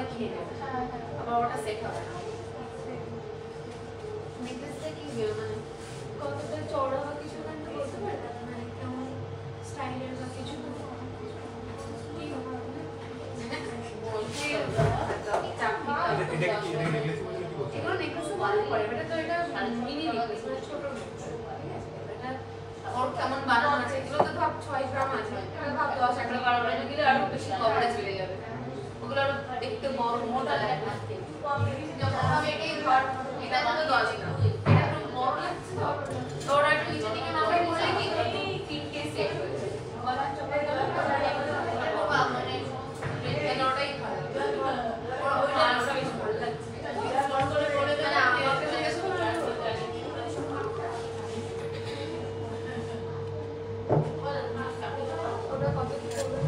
সবাই খেয়ে নেবে, আবার ওটা সেট হবে না। নেকলেসটা কি মানে কতটা চওড়া বা কিছু একটা বলতে পারবে, মানে কেমন স্টাইলের বা কিছু কি হবে বলতে এটা কি নেকলেস বলতে কি বলতে এগুলো নেকলেস বলা পড়ে, এটা তো এটা মিনি নেকলেস মানে ছোট নেকলেস, ঠিক আছে? এটা ওর কেমন বানানো আছে, এগুলো তো ভাব 6 গ্রাম আছে, এটা ভাব 10 11 12 গ্রাম গেলে আরো বেশি কভারেজ চলে যাবে, ওগুলো আরো দেখতে বড় মোটা লাগবে। যখন ভাবে এটাই ধর, এটা তো 10 গ্রাম, এটা একটু বড় লাগছে তো ওরা একটু নিচে দিকে নামে বলে কি 3 কেজি সেট হয়েছে গলা চোখে গলা মানে এটাই ভালো, ওইটা বেশি ভালো লাগছে। মানে আমাকে জিজ্ঞেস করতে ওটা কত কি করবে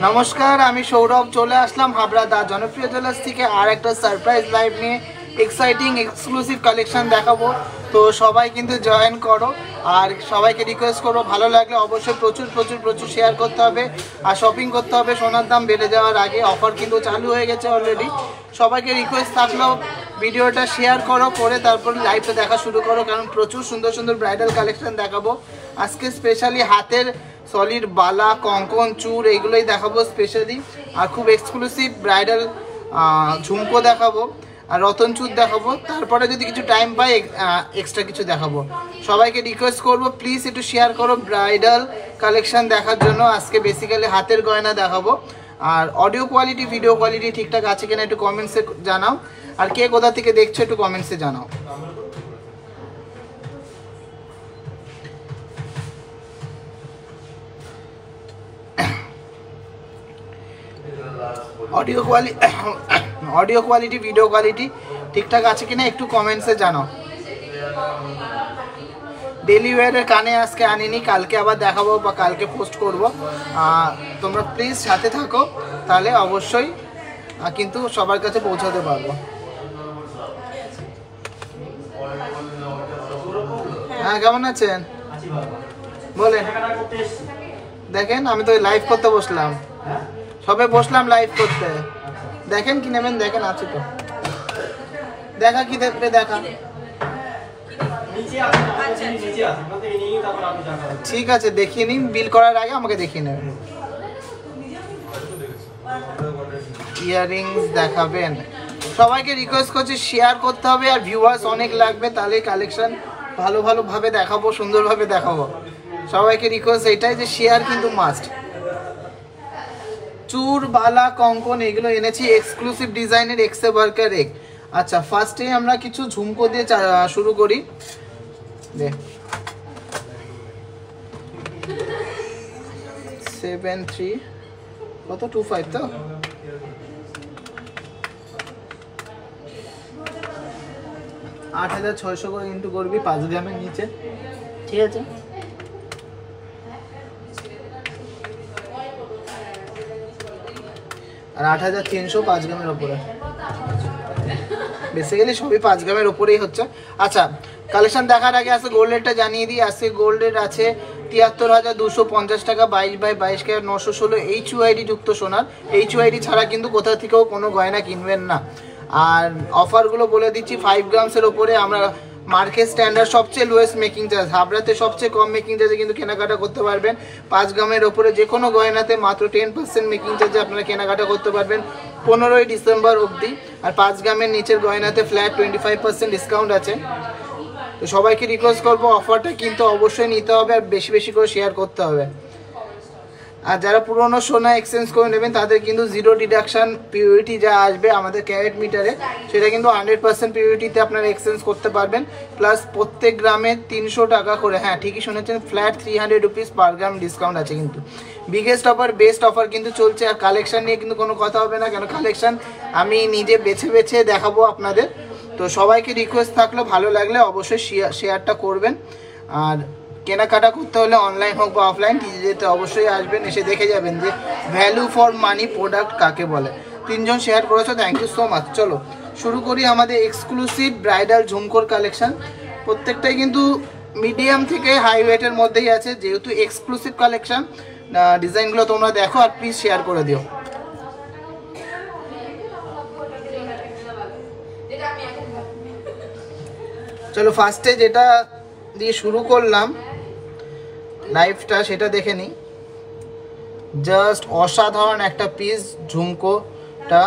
নমস্কার, আমি সৌরভ চলে আসলাম হাবড়া দা জনপ্রিয় জুয়েলার্স থেকে আর একটা সারপ্রাইজ লাইভ নিয়ে। এক্সাইটিং এক্সক্লুসিভ কালেকশন দেখাবো, তো সবাই কিন্তু জয়েন করো। আর সবাইকে রিকোয়েস্ট করবো, ভালো লাগলে অবশ্যই প্রচুর প্রচুর প্রচুর শেয়ার করতে হবে আর শপিং করতে হবে সোনার দাম বেড়ে যাওয়ার আগে। অফার কিন্তু চালু হয়ে গেছে অলরেডি। সবাইকে রিকোয়েস্ট থাকলেও ভিডিওটা শেয়ার করো, করে তারপর লাইভটা দেখা শুরু করো, কারণ প্রচুর সুন্দর সুন্দর ব্রাইডাল কালেকশন দেখাবো আজকে। স্পেশালি হাতের সলিড বালা, কঙ্কন, চূড় এইগুলোই দেখাবো স্পেশালি। আর খুব এক্সক্লুসিভ ব্রাইডাল ঝুমকো দেখাবো আর রতন চূড় দেখাবো। তারপরে যদি কিছু টাইম পাই এক্সট্রা কিছু দেখাবো। সবাইকে রিকোয়েস্ট করবো প্লিজ একটু শেয়ার করো ব্রাইডাল কালেকশন দেখার জন্য। আজকে বেসিক্যালি হাতের গয়না দেখাবো। আর অডিও কোয়ালিটি, ভিডিও কোয়ালিটি ঠিকঠাক আছে কিনা একটু কমেন্টসে জানাও। আর কে কোথা থেকে দেখছো একটু কমেন্টসে জানাও। অডিও কোয়ালিটি ভিডিও কোয়ালিটি ঠিকঠাক আছে কিনা একটু কমেন্টসে জানাও। ডেলি ওয়্যারের কানে আজকে আনিনি, কালকে আবার দেখাবো বা কালকে পোস্ট করব। তোমরা প্লিজ সাথে থাকো, তাহলে অবশ্যই কিন্তু সবার কাছে পৌঁছাতে পারবো। হ্যাঁ, কেমন আছেন বলেন। দেখেন আমি তো লাইভ করতে বসলাম, সবে বসলাম লাইভ করতে। দেখেন কি নেবেন, দেখেন আছে তো, দেখা কি দেখবে, দেখা ঠিক আছে দেখিয়ে নিন। বিল করার আগে আমাকে দেখিয়ে নেবেন। ইয়াররিংস দেখাবেন। সবাইকে রিকোয়েস্ট করছি শেয়ার করতে হবে, আর ভিউয়ার্স অনেক লাগবে, তাহলে কালেকশন ভালো ভালোভাবে দেখাবো, সুন্দরভাবে দেখাবো। সবাইকে রিকোয়েস্ট এটাই যে শেয়ার কিন্তু মাস্ট। চূড়, বালা, কঙ্কন এগুলো এনেছি এক্সক্লুসিভ ডিজাইনের এক্সে ওয়ার্কার এক। আচ্ছা, ফার্স্টে আমরা কিছু ঝুমকো দিয়ে শুরু করি। দে 73 কত 25 তো 8600 করে ইন্টু করবি 5 গ্রামের নিচে, ঠিক আছে? আর 8300 5 গ্রামের উপরে, বেসিক্যালি সবই 5 গ্রামের উপরেই হচ্ছে। আচ্ছা, কালেকশন দেখার আগে আজকে গোল্ডেরটা জানিয়ে দিই। আজকে গোল্ডের আছে 73,250 টাকা, 22/22 ক্যারেট 916 HUID যুক্ত সোনার। HUID ছাড়া কিন্তু কোথা থেকেও কোনো গয়না কিনবেন না। আর অফারগুলো বলে দিচ্ছি, 5 গ্রামসের ওপরে আমরা মার্কেট স্ট্যান্ডার্ড সবচেয়ে লোয়েস্ট মেকিং চার্জ, হাবড়াতে সবচেয়ে কম মেকিং চার্জে কিন্তু কেনাকাটা করতে পারবেন। 5 গ্রামের ওপরে যে কোনো গয়নাতে মাত্র 10% মেকিং চার্জে আপনারা কেনাকাটা করতে পারবেন 15ই ডিসেম্বর অবধি। আর 5 গ্রামের নিচের গয়নাতে ফ্ল্যাট 25% ডিসকাউন্ট আছে। তো সবাইকে রিকোয়েস্ট করবো অফারটা কিন্তু অবশ্যই নিতে হবে আর বেশি বেশি করে শেয়ার করতে হবে। আর যারা পুরনো সোনা এক্সচেঞ্জ করে নেবেন তাদের কিন্তু 0 ডিডাকশান পিউরিটি যা আসবে আমাদের ক্যারেট মিটারে, সেটা কিন্তু 100% পিউরিটিতে আপনারা এক্সচেঞ্জ করতে পারবেন। প্লাস প্রত্যেক গ্রামে 300 টাকা করে, হ্যাঁ ঠিকই শুনেছেন, ফ্ল্যাট 300 রুপিস পার গ্রাম ডিসকাউন্ট আছে। কিন্তু বিগেস্ট অফার, বেস্ট অফার কিন্তু চলছে। আর কালেকশান নিয়ে কিন্তু কোনো কথা হবে না, কেন কালেকশান আমি নিজে বেছে বেছে দেখাবো আপনাদের। তো সবাইকে রিকোয়েস্ট থাকলো, ভালো লাগলে অবশ্যই শেয়ারটা করবেন। আর কেনাকাটা করতে হলে অনলাইন হোক বা অফলাইন টিজেতে অবশ্যই আসবেন, এসে দেখে যাবেন যে ভ্যালু ফর মানি প্রোডাক্ট কাকে বলে। 3 জন শেয়ার করেছো, থ্যাংক ইউ সো মাচ। চলো শুরু করি আমাদের এক্সক্লুসিভ ব্রাইডাল ঝুমকোর কালেকশন। প্রত্যেকটাই কিন্তু মিডিয়াম থেকে হাই ওয়েটের মধ্যেই আছে, যেহেতু এক্সক্লুসিভ কালেকশন। ডিজাইনগুলো তোমরা দেখো আর প্লিজ শেয়ার করে দিও। চলো ফার্স্টে যেটা দিয়ে শুরু করলাম লাইভটা সেটা দেখে নিই। জাস্ট অসাধারণ একটা পিস ঝুমকোটা,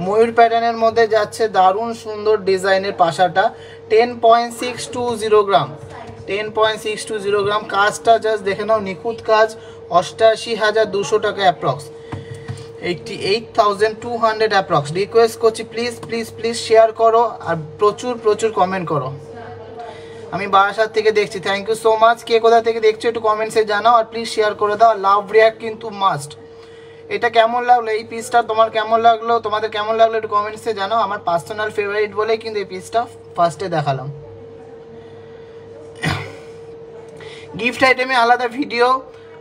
ময়ূর প্যাটার্নের মধ্যে যাচ্ছে, দারুণ সুন্দর ডিজাইনের পাশাটা। 10.620 গ্রাম, 10.620 গ্রাম। কাজটা জাস্ট দেখে নাও, নিখুঁত কাজ। 88,200 টাকা অ্যাপ্রক্স, 88,200 অ্যাপ্রক্স। রিকোয়েস্ট করছি প্লিজ প্লিজ প্লিজ শেয়ার করো আর প্রচুর প্রচুর কমেন্ট করো। আমি বারাসাত থেকে দেখছি, থ্যাংক ইউ সো মাচ। কে কোথা থেকে দেখছো একটু কমেন্টসে জানাও আর প্লিজ শেয়ার করে দাও। লাভ রিয়াক্ট কিন্তু মাস্ট। এটা কেমন লাগলো, এই পিসটা তোমার কেমন লাগলো, তোমাদের কেমন লাগলো একটু কমেন্টসে জানাও। আমার পার্সোনাল ফেভারিট বলেই কিন্তু এই পিসটা ফার্স্টে দেখালাম। গিফট আইটেমে আলাদা ভিডিও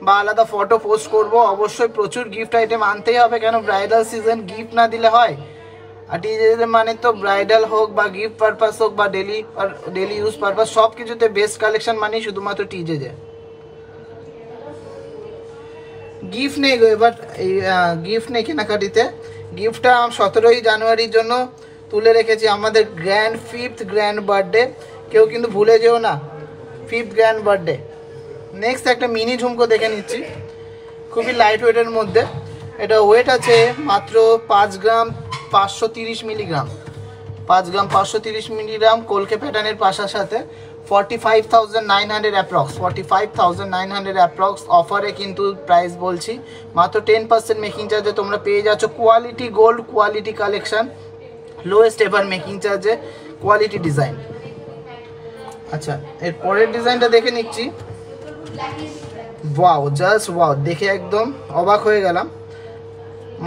বা আলাদা ফটো পোস্ট করব, অবশ্যই প্রচুর গিফট আইটেম আনতেই হবে, কেন ব্রাইডাল সিজন, গিফট না দিলে হয়। আর টিজে মানে তো ব্রাইডাল হোক বা গিফট পারপাস হোক বা ডেলি ইউজ পারপাস, সব কিছুতে বেস্ট কালেকশন মানে শুধুমাত্র টিজে। গিফট নেই গো এবার, এই গিফট নেই কেনাকাটিতে। গিফটটা 17ই জানুয়ারির জন্য তুলে রেখেছি, আমাদের গ্র্যান্ড 5th গ্র্যান্ড বার্থডে। কেউ কিন্তু ভুলে যেও না, 5th গ্র্যান্ড বার্থডে। নেক্সট একটা মিনি ঝুমকো দেখে নিচ্ছি, খুবই লাইট ওয়েটের মধ্যে। এটা ওয়েট আছে মাত্র 5 গ্রাম 530 মিলিগ্রাম, 5 গ্রাম 530 মিলিগ্রাম। কলকে প্যাটার্নের পাশার সাথে 45,900 অ্যাপ্রক্স, 45,900 অ্যাপ্রক্স। অফারে কিন্তু প্রাইস বলছি মাত্র 10% মেকিং চার্জে তোমরা পেয়ে যাচ্ছ quality gold, quality collection, lowest ever making চার্জে, কোয়ালিটি ডিজাইন। আচ্ছা এর পরের ডিজাইনটা দেখে নিচ্ছি। ওয়াও, জাস্ট ওয়াও, দেখে একদম অবাক হয়ে গেলাম।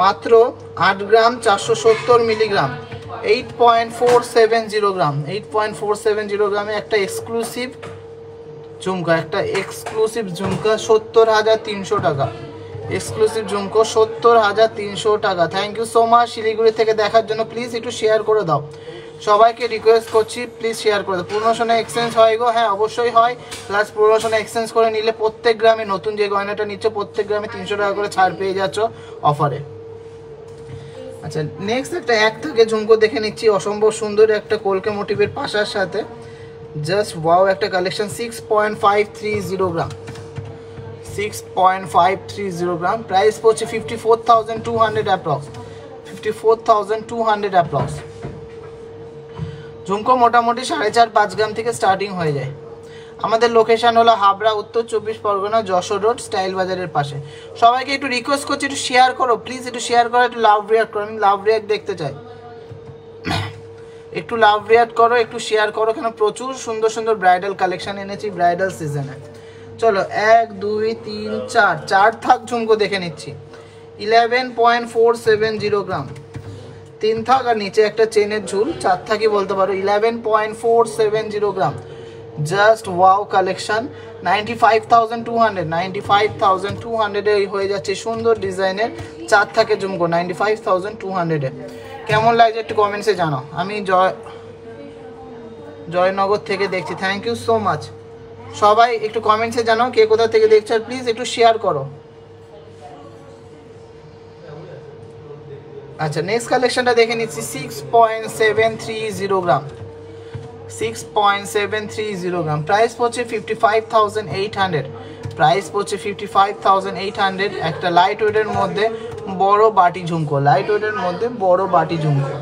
মাত্র 8 গ্রাম 470 মিলিগ্রাম, 8.470 গ্রাম, 8.470 গ্রামে একটা এক্সক্লুসিভ ঝুমকা, একটা এক্সক্লুসিভ ঝুমকা 70,300 টাকা। এক্সক্লুসিভ ঝুমকো 70,300 টাকা। Thank you so much Siliguri থেকে দেখার জন্য। প্লিজ একটু শেয়ার করে দাও, সবাইকে রিকোয়েস্ট করছি প্লিজ শেয়ার করে দাও। পুরনো সোনা এক্সচেঞ্জ হয় গো, হ্যাঁ অবশ্যই হয়। প্লাস পুরনো সোনা এক্সচেঞ্জ করে নিলে প্রত্যেক গ্রামে, নতুন যে গয়নাটা নিচ্ছ প্রত্যেক গ্রামে 300 টাকা করে ছাড় পেয়ে যাচ্ছ অফারে। আচ্ছা নেক্সট একটা এক থেকে ঝুমকো দেখে নিচ্ছি, অসম্ভব সুন্দর একটা কলকে মোটিভের পাশার সাথে। জাস্ট ওয়াও একটা কালেকশন, 6.530 গ্রাম, 6.530 গ্রাম। প্রাইস পড়ছে 54,200 অ্যাপ্রক্স, 54,200 অ্যাপ্রক্স। ঝুমকো মোটামুটি 4.5-5 গ্রাম থেকে স্টার্টিং হয়ে যায়। আমাদের লোকেশন হলো হাবড়া, উত্তর 24 পরগনা, যশোর রোড, স্টাইল বাজারের পাশে। সবাইকে একটু রিকোয়েস্ট করছি একটু শেয়ার করো প্লিজ, একটু শেয়ার করো, একটু লাভ রিয়াক্ট করো, আমি লাভ রিয়াক্ট দেখতে চাই। একটু লাভ রিয়াক্ট করো, একটু শেয়ার করো, কেন প্রচুর সুন্দর সুন্দর ব্রাইডাল কালেকশন এনেছি ব্রাইডাল সিজনে। চলো 1 2 3 4 4 থাক ঝুমকো দেখে নিচ্ছি। 11.470 গ্রাম, 3 থাক আর নিচে একটা চেনের ঝুল, 4 থাকই বলতে পারো। 11.470 গ্রাম, জাস্ট ওয়াও কালেকশন। 95,200, 95,200 এ হয়ে যাচ্ছে সুন্দর ডিজাইনের 4 থাকে ঝুমকো 95,200 এ। কেমন লাগছে একটু কমেন্টসে জানাও। আমি জয়নগর থেকে দেখছি, থ্যাংক ইউ সো মাচ সবাই একটু কমেন্টসে জানাও কে কোথা থেকে দেখছো, আর প্লিজ একটু শেয়ার করো। আচ্ছা নেক্সট কালেকশনটা দেখে নিচ্ছি 6.730 গ্রাম, 6.730 গ্রাম, প্রাইস পড়ছে 55,800, প্রাইস পড়ছে 55,800। একটা লাইট ওয়েটের মধ্যে বড় বাটি ঝুমকো, লাইট ওয়েটের মধ্যে বড় বাটি ঝুমকো,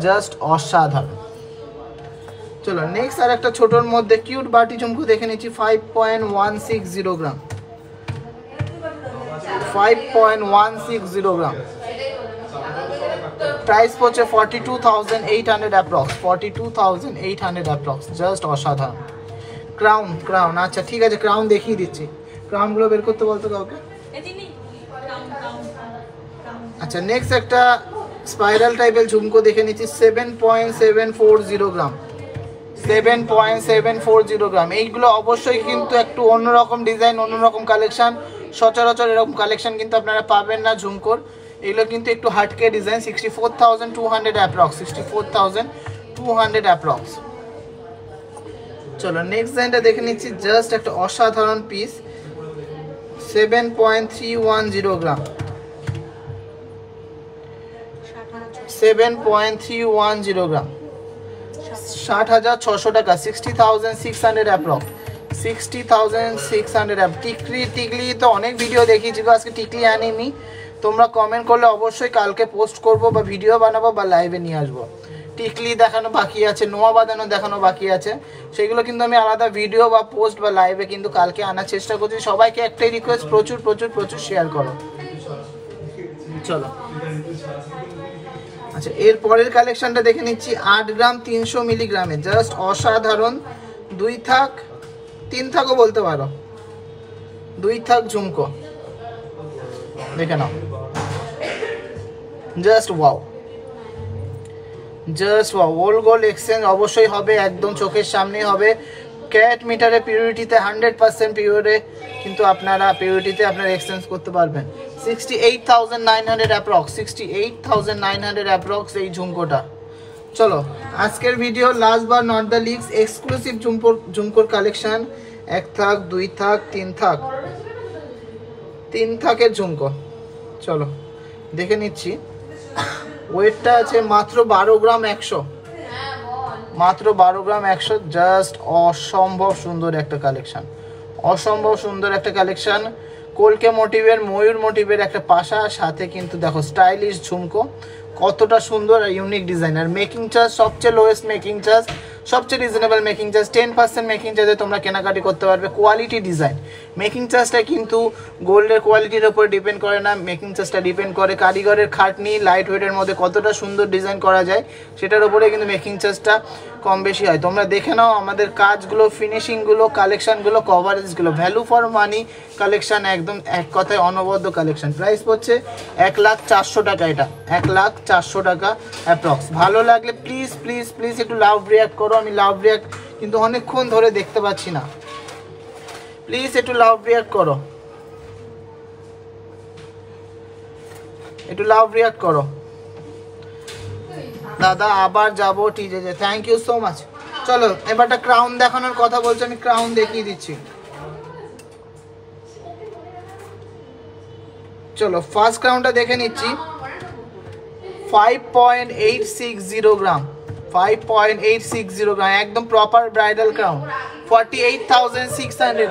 জাস্ট অসাধারণ। চলো নেক্সট আর একটা ছোটোর মধ্যে কিউট বাটি ঝুমকো দেখে নিচ্ছি 5.160 গ্রাম, 5.160 গ্রাম, প্রাইস পড়ছে 42,800 অ্যাপ্রক্স, 42,800 অ্যাপ্রক্স, জাস্ট অসাধারণ। ক্রাউন, ক্রাউন, আচ্ছা ঠিক আছে ক্রাউন দেখিয়ে দিচ্ছি, ক্রাউনগুলো বের করতে বলতো কাউকে। আচ্ছা নেক্সট একটা স্পাইরাল টাইপের ঝুমকো দেখে নিচ্ছি 7.740 গ্রাম, 7.740 গ্রাম। এইগুলো অবশ্যই কিন্তু একটু অন্যরকম ডিজাইন, অন্যরকম কালেকশন, সচরাচর এরকম কালেকশন কিন্তু আপনারা পাবেন না ঝুমকোর। এগুলো কিন্তু একটু হাটকে ডিজাইন, 64,200 অ্যাপ্রক্স, 64,200 অ্যাপ্রক্স। চলো নেক্সট ডিজাইনটা দেখে নিচ্ছি, জাস্ট একটা অসাধারণ পিস, 7.310 গ্রাম, 7.310 গ্রাম, 60,600 টাকা, 60,600 অ্যাপ্রক্স, 60,600 টিকলি। টিকলি তো অনেক ভিডিও দেখিয়েছি, আজকে টিকলি আনিনি। তোমরা কমেন্ট করলে অবশ্যই কালকে পোস্ট করব বা ভিডিও বানাবো বা লাইভে নিয়ে আসবো। টিকলি দেখানো বাকি আছে, নোয়া বাঁধানো দেখানো বাকি আছে, সেগুলো কিন্তু আমি আলাদা ভিডিও বা পোস্ট বা লাইভে কিন্তু কালকে আনার চেষ্টা করছি। সবাইকে একটাই রিকোয়েস্ট, প্রচুর প্রচুর প্রচুর শেয়ার করো। চলো আচ্ছা এর পরের কালেকশনটা দেখে নিচ্ছি 8 গ্রাম 300 মিলিগ্রামে, জাস্ট অসাধারণ। 2 থাক 3 থাকও বলতে পারো, 2 থাক ঝুমকো দেখে নাও, just wow, just wow. Old gold exchange অবশ্যই হবে, একদম চোখের সামনেই হবে। ক্যারেট মিটারে পিউরিটিতে 100% পিওরে কিন্তু আপনারা পিউরিটিতে আপনারা এক্সচেঞ্জ করতে পারবেন। 68,900 অ্যাপ্রক্স, 68,900 অ্যাপ্রক্স এই ঝুমকোটা। চলো আজকের video last but not the least, exclusive ঝুমকোর কালেকশন। 1 থাক 2 থাক 3 থাক, 3 থাকের ঝুমকো। চলো দেখে নিচ্ছি, ওয়েটটা আছে মাত্র 12 গ্রাম 100, মাত্র 12 গ্রাম 100, জাস্ট অসম্ভব সুন্দর একটা কালেকশন, অসম্ভব সুন্দর একটা কালেকশন। কলকে মোটিভের, ময়ূর মোটিভের একটা পাশা, সাথে কিন্তু দেখো স্টাইলিশ ঝুমকো, কতটা সুন্দর আর ইউনিক ডিজাইন। আর মেকিং চার্জ সবচেয়ে লোয়েস্ট মেকিং চার্জ, সবচেয়ে রিজনেবল মেকিং চার্জ, 10% মেকিং চার্জে তোমরা কেনাকাটি করতে পারবে। কোয়ালিটি ডিজাইন, মেকিং চার্জটা কিন্তু গোল্ডের কোয়ালিটির উপর ডিপেন্ড করে না, মেকিং চার্জটা ডিপেন্ড করে কারিগরের খাটনি, লাইট ওয়েটের মধ্যে কতটা সুন্দর ডিজাইন করা যায় সেটার উপরে কিন্তু মেকিং চার্জটা কম বেশি হয়। তোমরা দেখে নাও আমাদের কাজগুলো, ফিনিশিংগুলো, কালেকশানগুলো, কভারেজগুলো, ভ্যালু ফর মানি কালেকশান, একদম এক কথায় অনবদ্য কালেকশান। প্রাইস পড়ছে 1,04,000 টাকা, এটা 1,04,000 টাকা অ্যাপ্রক্স। ভালো লাগলে প্লিজ প্লিজ প্লিজ একটু লাভ রিয়াক্ট করো। আমি লাভ রিয়াক্ট কিন্তু অনেকক্ষণ ধরে দেখতে পাচ্ছি না, প্লিজ একটু লাভ রিয়াক্ট করো, একটু লাভ রিয়াক্ট করো। দাদা আবার যাবো, ঠিক আছে, থ্যাংক ইউ সো মাচ। চলো এবারটা ক্রাউন দেখানোর কথা বলছি, আমি ক্রাউন দেখিয়ে দিচ্ছি। চলো ফার্স্ট ক্রাউনটা দেখে নিচ্ছি, 5.860 গ্রাম, 5.860 গ্রাম, একদম প্রপার ব্রাইডাল ক্রাউন, 48,600,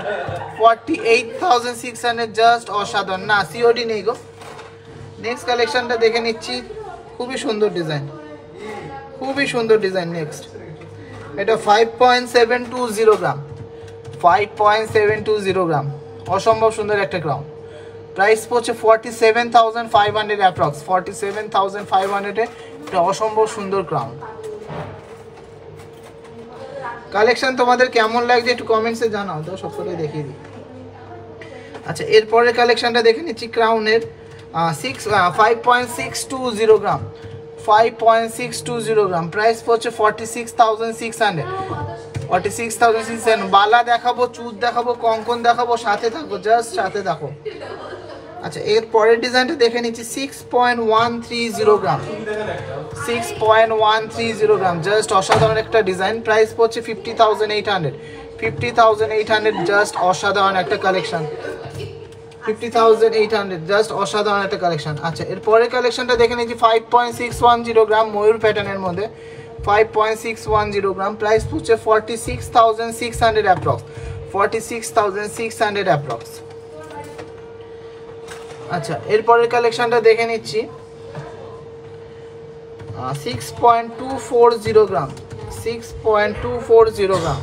48,600, জাস্ট অসাধারণ। না সিওডি নেই গো। নেক্সট কালেকশনটা দেখে নিচ্ছি, খুবই সুন্দর ডিজাইন, খুবই সুন্দর ডিজাইন। নেক্সট এটা 5.720 গ্রাম, 5.720 গ্রাম, অসম্ভব সুন্দর একটা ক্রাউন। প্রাইস পড়ছে 47,500 অ্যাপ্রক্স, 47,500-এ এটা অসম্ভব সুন্দর ক্রাউন। কালেকশন তোমাদের কেমন লাগছে একটু কমেন্টসে জানাও, তো সবকটাই দেখিয়ে দিই। আচ্ছা এরপরের কালেকশনটা দেখে নিচ্ছি ক্রাউনের 5.620 গ্রাম, 5.620 গ্রাম, প্রাইস পড়ছে 46,600, 46,600। বালা দেখাবো, চুট দেখাবো, কঙ্কন দেখাবো, সাথে থাকো, জাস্ট সাথে থাকো। আচ্ছা এর পরের ডিজাইনটা দেখে নিচ্ছি 6.130 গ্রাম, 6.130 গ্রাম, জাস্ট অসাধারণ একটা ডিজাইন। প্রাইস পড়ছে 50,800, 50,800 জাস্ট অসাধারণ একটা কালেকশন। 50,800 জাস্ট অসাধারণ একটা কালেকশন। আচ্ছা, এর পরের কালেকশনটা দেখে নিচ্ছি 5.610 গ্রাম ময়ূর প্যাটার্নের মধ্যে। 5.610 গ্রাম, প্রাইস পড়ছে 46,600 অ্যাপ্রক্স, 46,600 অ্যাপ্রক্স। আচ্ছা, এরপরের কালেকশনটা দেখে নিচ্ছি 6.240 গ্রাম, 6.240 গ্রাম,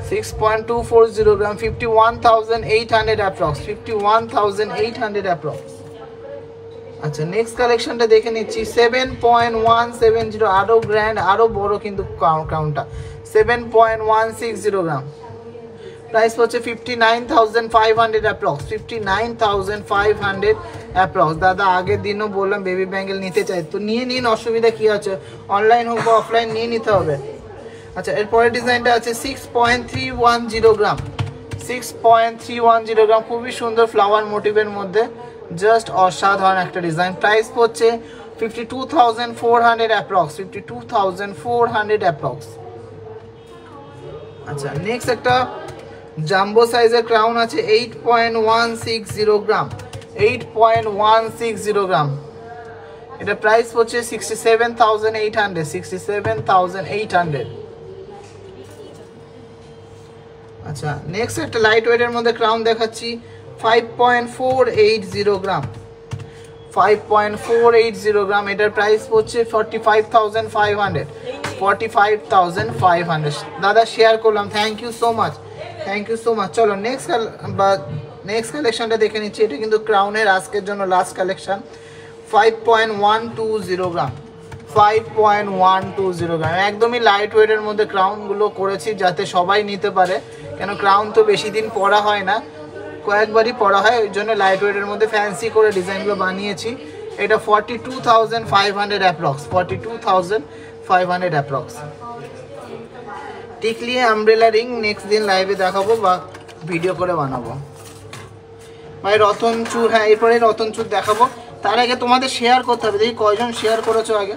6.240 গ্রাম, 51,800 অ্যাপ্রক্স, 51,800 অ্যাপ্রক্স। আচ্ছা, নেক্সট কালেকশনটা দেখে নিচ্ছি 7.170, আরো গ্র্যান্ড, আরো বড় কিন্তু কাউন্টটা, 7.160 গ্রাম, প্রাইস হচ্ছে 59,500 অ্যাপ্রক্স, 59,500 অ্যাপ্রক্স। দাদা আগের দিনও বললাম বেবি ব্যাঙ্গেল নিতে চাই তো নিয়ে নিন, অসুবিধা কি আছে, অনলাইন হোক বা অফলাইন নিয়ে নিতে হবে। আচ্ছা, এরপরের ডিজাইনটা আছে 6.310 গ্রাম, 6.310 গ্রাম, খুবই সুন্দর ফ্লাওয়ার মোটিভের মধ্যে, জাস্ট অসাধারণ একটা ডিজাইন। প্রাইস পড়ছে 52,400 অ্যাপ্রক্স, 52,400 অ্যাপ্রক্স। আচ্ছা, নেক্সট একটা জাম্বো সাইজের ক্রাউন আছে 8.160 গ্রাম, 8.160 গ্রাম, এটা প্রাইস হচ্ছে 67,800, 67,800। আচ্ছা, নেক্সট একটা লাইট ওয়েটের মধ্যে ক্রাউন দেখাচ্ছি 5.480 গ্রাম, 5.480 গ্রাম, এটার প্রাইস হচ্ছে 45,500, 45,500। দাদা শেয়ার করলাম, thank you so much, thank you so much. চলো নেক্সট কালেকশনটা দেখে নিচ্ছি, এটা কিন্তু ক্রাউনের আজকের জন্য লাস্ট কালেকশন। 5.120 গ্রাম, 5.120 গ্রাম, একদমই লাইট ওয়েটের মধ্যে ক্রাউনগুলো করেছি যাতে সবাই নিতে পারে, কেন ক্রাউন তো বেশি দিন পরা হয় না, কয়েকবারই পরা হয়, ওই জন্য লাইট ওয়েটের মধ্যে ফ্যান্সি করে ডিজাইনগুলো বানিয়েছি। এটা 42,500 অ্যাপ্রক্স, 42,500 অ্যাপ্রক্স। টিকলি আমব্রেলা রিং নেক্সট দিন লাইভে দেখাবো বা ভিডিও করে বানাবো। ভাই রতন চুর, হ্যাঁ এরপরে রতন চুর দেখাবো, তার আগে তোমাদের শেয়ার করতে হবে, দেখি কয়জন শেয়ার করেছো আগে।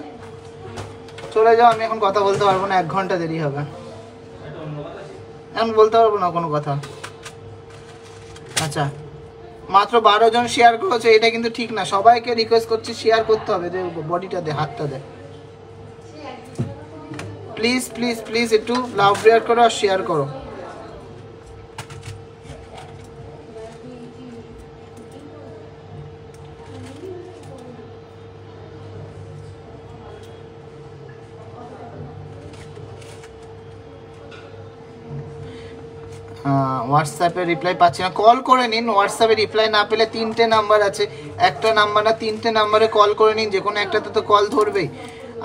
চলে যাও, আমি এখন কথা বলতে পারবো না, 1 ঘন্টা দেরি হবে, এখন বলতে পারবো না কোনো কথা। আচ্ছা, মাত্র 12 জন শেয়ার করেছে, এটা কিন্তু ঠিক না, সবাইকে রিকোয়েস্ট করছি শেয়ার করতে হবে, যে বডিটা দে, হাতটা দে, প্লিজ প্লিজ প্লিজ একটু লাভ রেয়ার করো আর শেয়ার করো। হোয়াটসঅ্যাপে রিপ্লাই পাচ্ছি না, কল করে নিন। হোয়াটসঅ্যাপে রিপ্লাই না পেলে 3টে নাম্বার আছে, একটা নাম্বার না 3টে নাম্বারে কল করে নিন, যে কোনো একটাতে তো কল ধরবেই।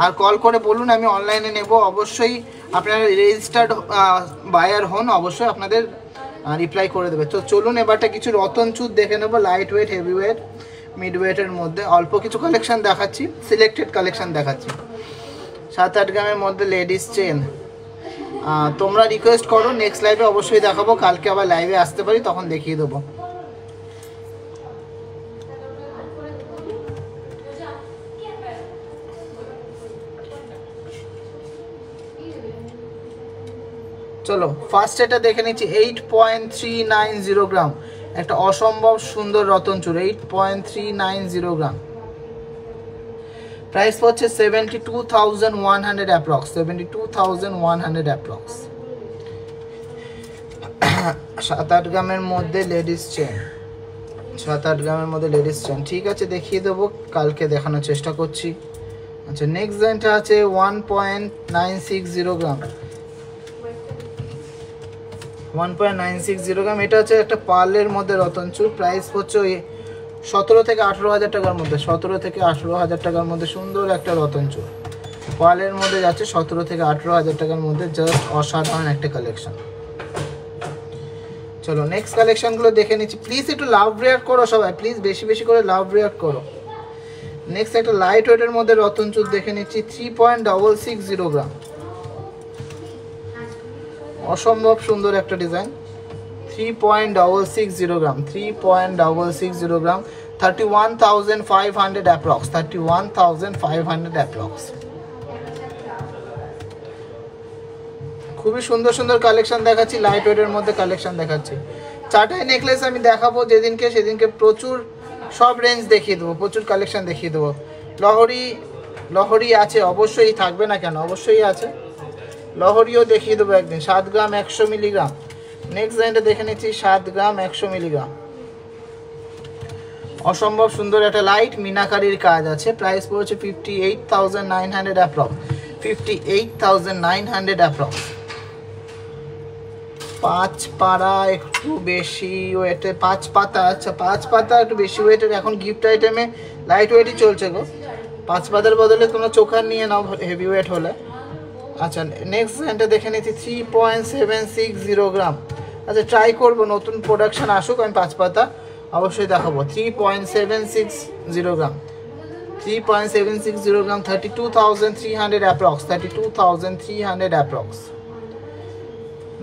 আর কল করে বলুন আমি অনলাইনে নেব, অবশ্যই আপনারা রেজিস্টার্ড বায়ার হন, অবশ্যই আপনাদের রিপ্লাই করে দেবে। তো চলুন এবারটা কিছু রতন চুর দেখে নেবো, light weight, heavy weight, mid ওয়েটের মধ্যে অল্প কিছু কালেকশন দেখাচ্ছি, সিলেক্টেড কালেকশন দেখাচ্ছি। 7-8 গ্রামের মধ্যে লেডিস চেন, তোমরা রিকোয়েস্ট করো, নেক্সট লাইভে অবশ্যই দেখাবো, কালকে আবার লাইভে আসতে পারি তখন দেখিয়ে দেবো। চলো ফার্স্ট এটা দেখে নিচ্ছি 8.390 গ্রাম, একটা অসম্ভব সুন্দর রতন চুর, 8.390 গ্রাম, প্রাইস হচ্ছে 72,100 অ্যাপ্রক্স, 72,100 অ্যাপ্রক্স। 7-8 গ্রামের মধ্যে লেডিস চেন, 7-8 গ্রামের মধ্যে লেডিস চেন, ঠিক আছে দেখিয়ে দেবো, কালকে দেখানোর চেষ্টা করছি। আচ্ছা, নেক্সট ডিজাইনটা আছে 1.960 গ্রাম, 1.960 গ্রাম, এটা হচ্ছে একটা পার্লের মধ্যে রতন চুর, প্রাইস হচ্ছে ওই 17 থেকে 18,000 টাকার মধ্যে, 17 থেকে 18,000 টাকার মধ্যে সুন্দর একটা রতন চুর পার্লের মধ্যে যাচ্ছে, 17 থেকে 18,000 টাকার মধ্যে, জাস্ট অসাধারণ একটা কালেকশন। চলো নেক্সট কালেকশনগুলো দেখে নিচ্ছি, প্লিজ একটু লাভ রিয়াক্ট করো সবাই, প্লিজ বেশি বেশি করে লাভ রিয়াক্ট করো। নেক্সট একটা লাইট ওয়েটের মধ্যে রতন চুর দেখে নিচ্ছি 3.660 গ্রাম, অসম্ভব সুন্দর একটা ডিজাইন, 3.660 গ্রাম, 3.660 গ্রাম, 31,500 অ্যাপ্রক্স, 31,500 অ্যাপ্রক্স। খুবই সুন্দর সুন্দর কালেকশন দেখাচ্ছি, লাইট ওয়েটের মধ্যে কালেকশন দেখাচ্ছি। চাটাই নেকলেস আমি দেখাবো সেদিনকে প্রচুর সব রেঞ্জ দেখিয়ে দেবো, প্রচুর কালেকশন দেখিয়ে দেবো। লহরি আছে, অবশ্যই থাকবে না কেন, অবশ্যই আছে। লহরিও দেখিয়ে দেবো একদিন। 7 গ্রাম 100 মিলিগ্রাম। নেক্সট লাইনটা দেখে নিচ্ছি, 7 গ্রাম 100 মিলিগ্রাম। অসম্ভব সুন্দর একটা লাইট মিনাকারির কাজ আছে। প্রাইস পড়েছে 58,900 অ্যাপ্রক্স, 58,900 অ্যাপ্রক্স। 5 পারা একটু বেশি ওয়েটে, 5 পাতা, আচ্ছা 5 পাতা একটু বেশি ওয়েটের। এখন গিফট আইটেমে লাইট ওয়েটই চলছে গো। 5 পাতার বদলে তোমরা চোখার নিয়ে নাও হেভি ওয়েট হলে। আচ্ছা নেক্সট লাইনটা দেখে নিচ্ছি, 3.760 গ্রাম। আচ্ছা ট্রাই করবো, নতুন প্রোডাকশন আসুক, আমি 5 পাতা অবশ্যই দেখাবো। 3.760 gram, 3.760 gram, 32,300 approx, 32,300 approx.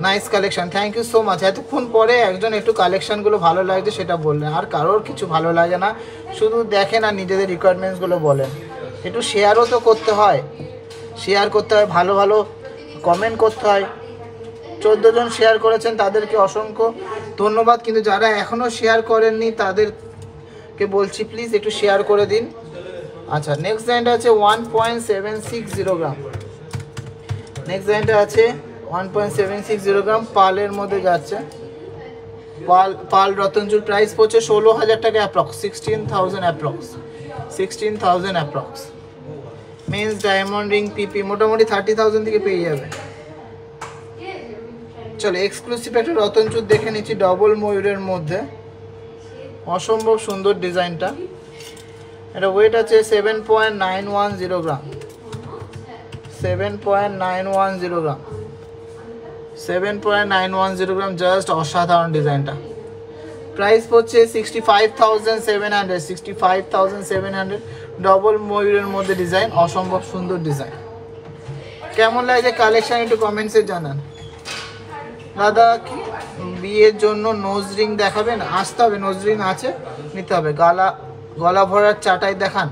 Nice collection, thank you so much. এতক্ষণ পরে একজন একটু কালেকশনগুলো ভালো লাগছে সেটা বললেন, আর কারোর কিছু ভালো লাগে না, শুধু দেখেন আর নিজেদের রিকোয়ারমেন্টসগুলো বলেন। একটু শেয়ারও তো করতে হয়, শেয়ার করতে হয়, ভালো ভালো কমেন্ট করতে হয়। 14 জন শেয়ার করেছেন, তাদেরকে অসংখ্য ধন্যবাদ। কিন্তু যারা এখনও শেয়ার করেননি তাদেরকে বলছি প্লিজ একটু শেয়ার করে দিন। আচ্ছা নেক্সট লাইনটা আছে 1.760 গ্রাম। নেক্সট লাইনটা আছে 1.760 গ্রাম, পালের মধ্যে যাচ্ছে। পাল রতনচুর। প্রাইস পড়ছে 16,000 টাকা approx, 16,000 approx, 16,000 approx. Men's diamond ring পিপি মোটামুটি 30,000 থেকে পেয়ে যাবে। চলো এক্সক্লুসিভ একটা রতনচুর দেখে নিচ্ছি, ডবল ময়ূরের মধ্যে। অসম্ভব সুন্দর ডিজাইনটা। এটা ওয়েট আছে 7.910 গ্রাম, 7.910 গ্রাম, 7.910 গ্রাম। জাস্ট অসাধারণ ডিজাইনটা। প্রাইস পড়ছে 65,700, 65,700। ডবল ময়ূরের মধ্যে ডিজাইন, অসম্ভব সুন্দর ডিজাইন। কেমন লাগছে কালেকশন একটু কমেন্টসে জানান। দাদা কি বিয়ের জন্য নোজ রিং দেখাবেন? আসতে হবে, নোজ রিং আছে, নিতে হবে। গলা ভরার চাটাই দেখান।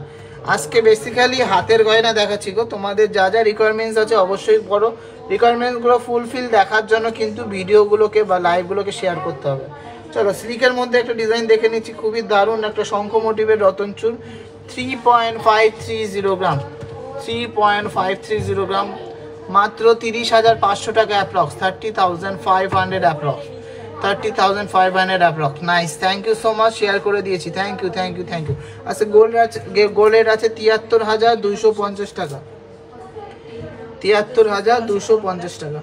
আজকে বেসিক্যালি হাতের গয়না দেখাচ্ছি গো। তোমাদের যা যা রিকোয়ারমেন্টস আছে অবশ্যই বড় রিকোয়ারমেন্টসগুলো ফুলফিল দেখার জন্য কিন্তু ভিডিওগুলোকে বা লাইভগুলোকে শেয়ার করতে হবে। চলো সিল্কের মধ্যে একটা ডিজাইন দেখে নিচ্ছি, খুবই দারুণ একটা শঙ্খ মোটিভের রতনচুর। 3.530 গ্রাম, 3.530 গ্রাম, মাত্র 30,500 টাকা approx, 30,500 approx, 30,500 approx. Nice, thank you so much, share করে দিয়েছি। Thank you, thank you, thank you. আচ্ছা গোল্ডের আছে 73,250 টাকা, 73,250 টাকা।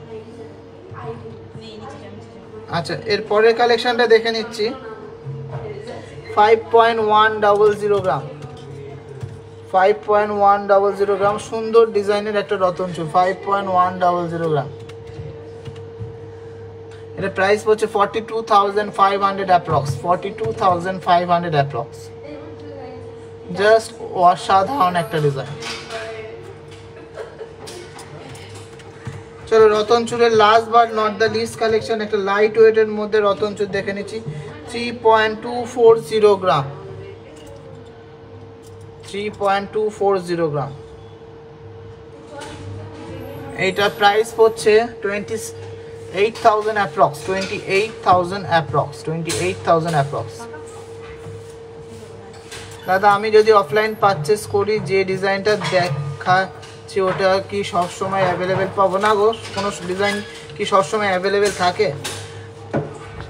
আচ্ছা এর পরের কালেকশনটা দেখে নিচ্ছি, 5.100 গ্রাম, 5.100 গ্রাম। সুন্দর ডিজাইনের একটা রতনচুর, 5.100 গ্রাম। এটা প্রাইস পড়ছে 42,500 অ্যাপ্রক্স, 42,500 অ্যাপ্রক্স। জাস্ট অসাধারণ একটা ডিজাইন। চলো রতনচুরের last but not the least collection, একটা লাইট ওয়েটের মধ্যে রতনচুর দেখে নিচ্ছি। 3.240 গ্রাম, 3.240 গ্রাম। এইটার প্রাইস পড়ছে 28,000 অ্যাপ্রক্স, 28,000 অ্যাপ্রক্স, 28,000 অ্যাপ্রক্স। দাদা আমি যদি অফলাইন পারচেস করি যে ডিজাইনটা দেখাচ্ছি ওটা কি সবসময় অ্যাভেলেবেল পাবো? না গো, কোনো ডিজাইন কি সবসময় অ্যাভেলেবেল থাকে?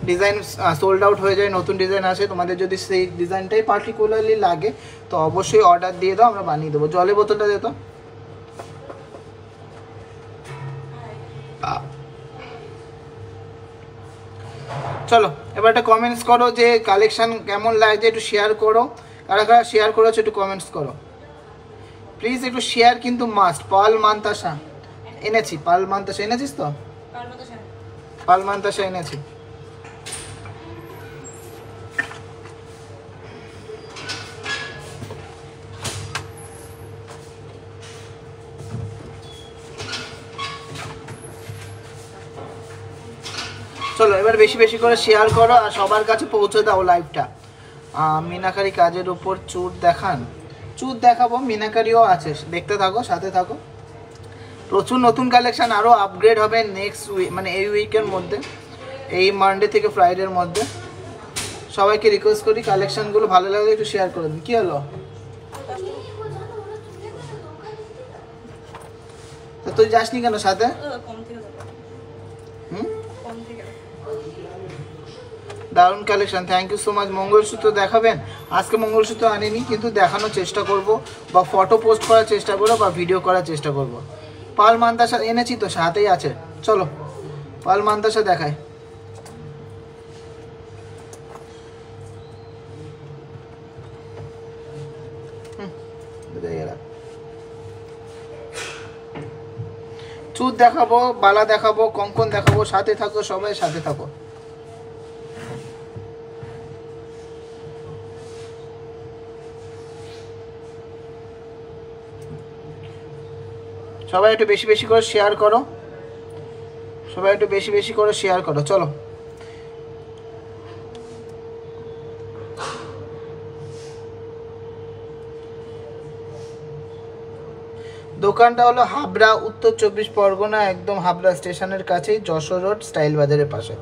ডিজাইন সোল্ড আউট হয়ে যায়, নতুন ডিজাইন আসে। তোমাদের যদি সেই ডিজাইনটাই পার্টিকুলারলি লাগে তো অবশ্যই অর্ডার দিয়ে দাও, আমরা বানিয়ে দেবো। জলের বোতলটা দে তো। চলো এবার একটা কমেন্টস করো যে কালেকশন কেমন লাগছে, একটু শেয়ার করো। কারা কারা শেয়ার করেছো একটু কমেন্টস করো প্লিজ, একটু শেয়ার কিন্তু মাস্ট। পাল মান্তাসা এনেছি, পাল মান্তাসা এনেছিস তো? পাল মান্তাসা এনেছি। চলো এবার বেশি বেশি করে শেয়ার করো আর সবার কাছে পৌঁছে দাও লাইভটা। মিনাকারি কাজের উপর চুট দেখান। চুট দেখাবো, মিনাকারিও আছে, দেখতে থাকো, সাথে থাকো। প্রচুর নতুন কালেকশন আরও আপগ্রেড হবে নেক্সট উইক, মানে এই উইকের মধ্যে, এই মানডে থেকে ফ্রাইডের মধ্যে। সবাইকে রিকোয়েস্ট করি কালেকশনগুলো ভালো লাগলে একটু শেয়ার করে দিন। কী হলো? তো তুই যাসনি কেন সাথে? দারুণ collection, thank you so much. Mangalsutra দেখাবেন? আজকে মঙ্গলসূত্র আনিনি, কিন্তু দেখানোর চেষ্টা করব, বা ফটো পোস্ট করার চেষ্টা করবো, বা ভিডিও করার চেষ্টা করব। পাল মান্তাসা এনেছি তো, সাথেই আছে, চলো পাল মান্তাসা দেখায়। চুট দেখাবো, বালা দেখাবো, কঙ্কন দেখাবো, সাথে থাকো সবাই, সাথে থাকো। সবাই একটু বেশি বেশি করে শেয়ার করো, সবাই একটু বেশি বেশি করে শেয়ার করো। চলো দোকানটা হলো হাবড়া, উত্তর 24 পরগনা, একদম হাবড়া স্টেশনের কাছেই, যশোর রোড, স্টাইল বাজারের পাশে।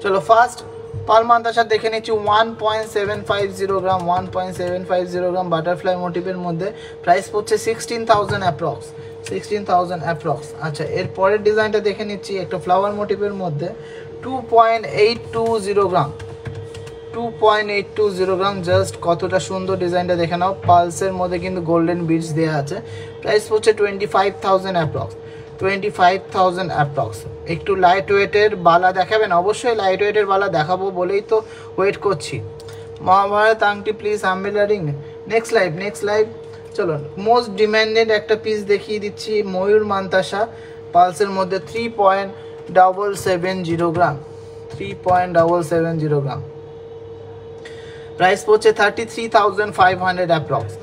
চলো ফার্স্ট পাল মান্তাসা দেখে নিচ্ছি। 1.750 গ্রাম, 1.750 গ্রাম বাটারফ্লাই মোটিভের মধ্যে। প্রাইস পড়ছে 16,000 অ্যাপ্রক্স, 16,000 অ্যাপ্রক্স। আচ্ছা, এর পরের ডিজাইনটা দেখে নিচ্ছি, একটা ফ্লাওয়ার মোটিভের মধ্যে। 2.820 গ্রাম, 2.820 গ্রাম। জাস্ট কতটা সুন্দর ডিজাইনটা দেখে নাও। পালসের মধ্যে কিন্তু গোল্ডেন বিডস দেওয়া আছে। প্রাইস পড়ছে 25,000 অ্যাপ্রক্স, 25,000 অ্যাপ্রক্স। একটু লাইট ওয়েটের বালা দেখাবেন? অবশ্যই লাইট ওয়েটের বালা দেখাবো বলেই তো ওয়েট করছি। মহাভারত আংটি please, umbrella ring. Next live, next live. চলো মোস্ট ডিম্যান্ডেড একটা পিস দেখিয়ে দিচ্ছি, ময়ূর মান্তাসা পালসের মধ্যে। 3.770 গ্রাম, 3.770 গ্রাম। প্রাইস পড়ছে 33,500 অ্যাপ্রক্স,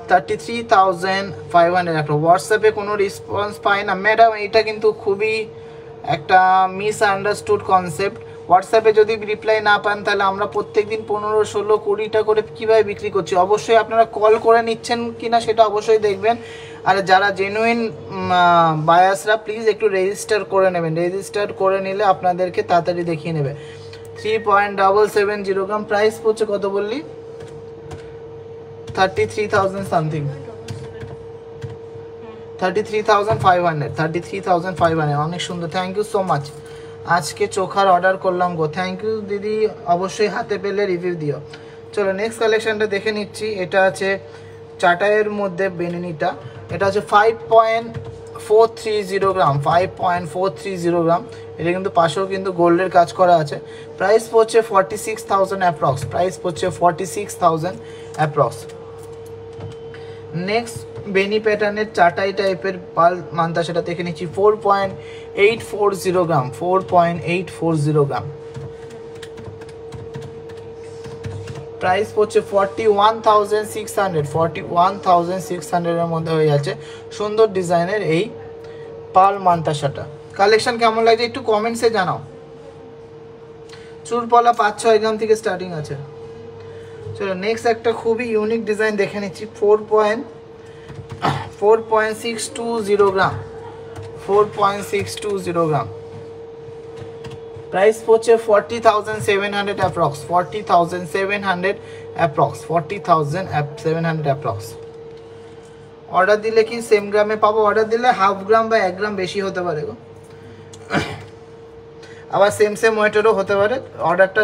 33,500 অ্যাপ্রক্স। হোয়াটসঅ্যাপে কোনো রেসপন্স পাই না ম্যাডাম, এটা কিন্তু খুবই একটা মিসআন্ডারস্টুড কনসেপ্ট। হোয়াটসঅ্যাপে যদি রিপ্লাই না পান, তাহলে আমরা প্রত্যেকদিন 15, 16, 20টা করে কীভাবে বিক্রি করছি। অবশ্যই আপনারা কল করে নিচ্ছেন কিনা সেটা অবশ্যই দেখবেন। আর যারা জেনুইন বায়াসরা প্লিজ একটু রেজিস্টার করে নেবেন, রেজিস্টার করে নিলে আপনাদেরকে তাড়াতাড়ি দেখিয়ে নেবে। 3.770 গ্রাম। প্রাইস পড়ছে কত বললি? 33,000 সামথিং, 33,500, 33,500। অনেক সুন্দর, থ্যাংক ইউ সো মাচ। আজকে চোখার অর্ডার করলাম গো, থ্যাংক ইউ দিদি। অবশ্যই হাতে পেলে রিভিউ দিও। চলো নেক্সট কালেকশনটা দেখে নিচ্ছি। এটা আছে চাটাইয়ের মধ্যে বেনিনিটা। এটা হচ্ছে 5.430 গ্রাম, 5.430 গ্রাম। এটা কিন্তু পাশেও কিন্তু গোল্ডের কাজ করা আছে। প্রাইস পড়ছে 46,000 অ্যাপ্রক্স, প্রাইস পড়ছে 46,000 অ্যাপ্রক্স। নেক্সট বেনি প্যাটার্নের চাটাই টাইপের পাল মান্তাসাটা দেখে নিচ্ছি। 4.840 গ্রাম, 4.840 গ্রাম। প্রাইস পড়ছে 41,600, 41,600 এর মধ্যে হয়ে যাচ্ছে। সুন্দর ডিজাইনের এই পাল মান্তাসাটা। কালেকশন কেমন লাগছে একটু কমেন্টসে জানাও। চুরপলা 5-6 গ্রাম থেকে স্টার্টিং আছে। চলো নেক্সট একটা খুবই ইউনিক ডিজাইন দেখে নিচ্ছি। 4.620 গ্রাম, 4.620 গ্রাম। প্রাইস পড়ছে 40,700 অ্যাপ্রক্স, 40,700 অ্যাপ্রক্স, 40,700 অ্যাপ্রক্স। অর্ডার দিলে কি সেম গ্রামে পাবো? অর্ডার দিলে হাফ গ্রাম বা 1 গ্রাম বেশি হতে পারে গো, আবার সেম ওয়েটেরও হতে পারে। অর্ডারটা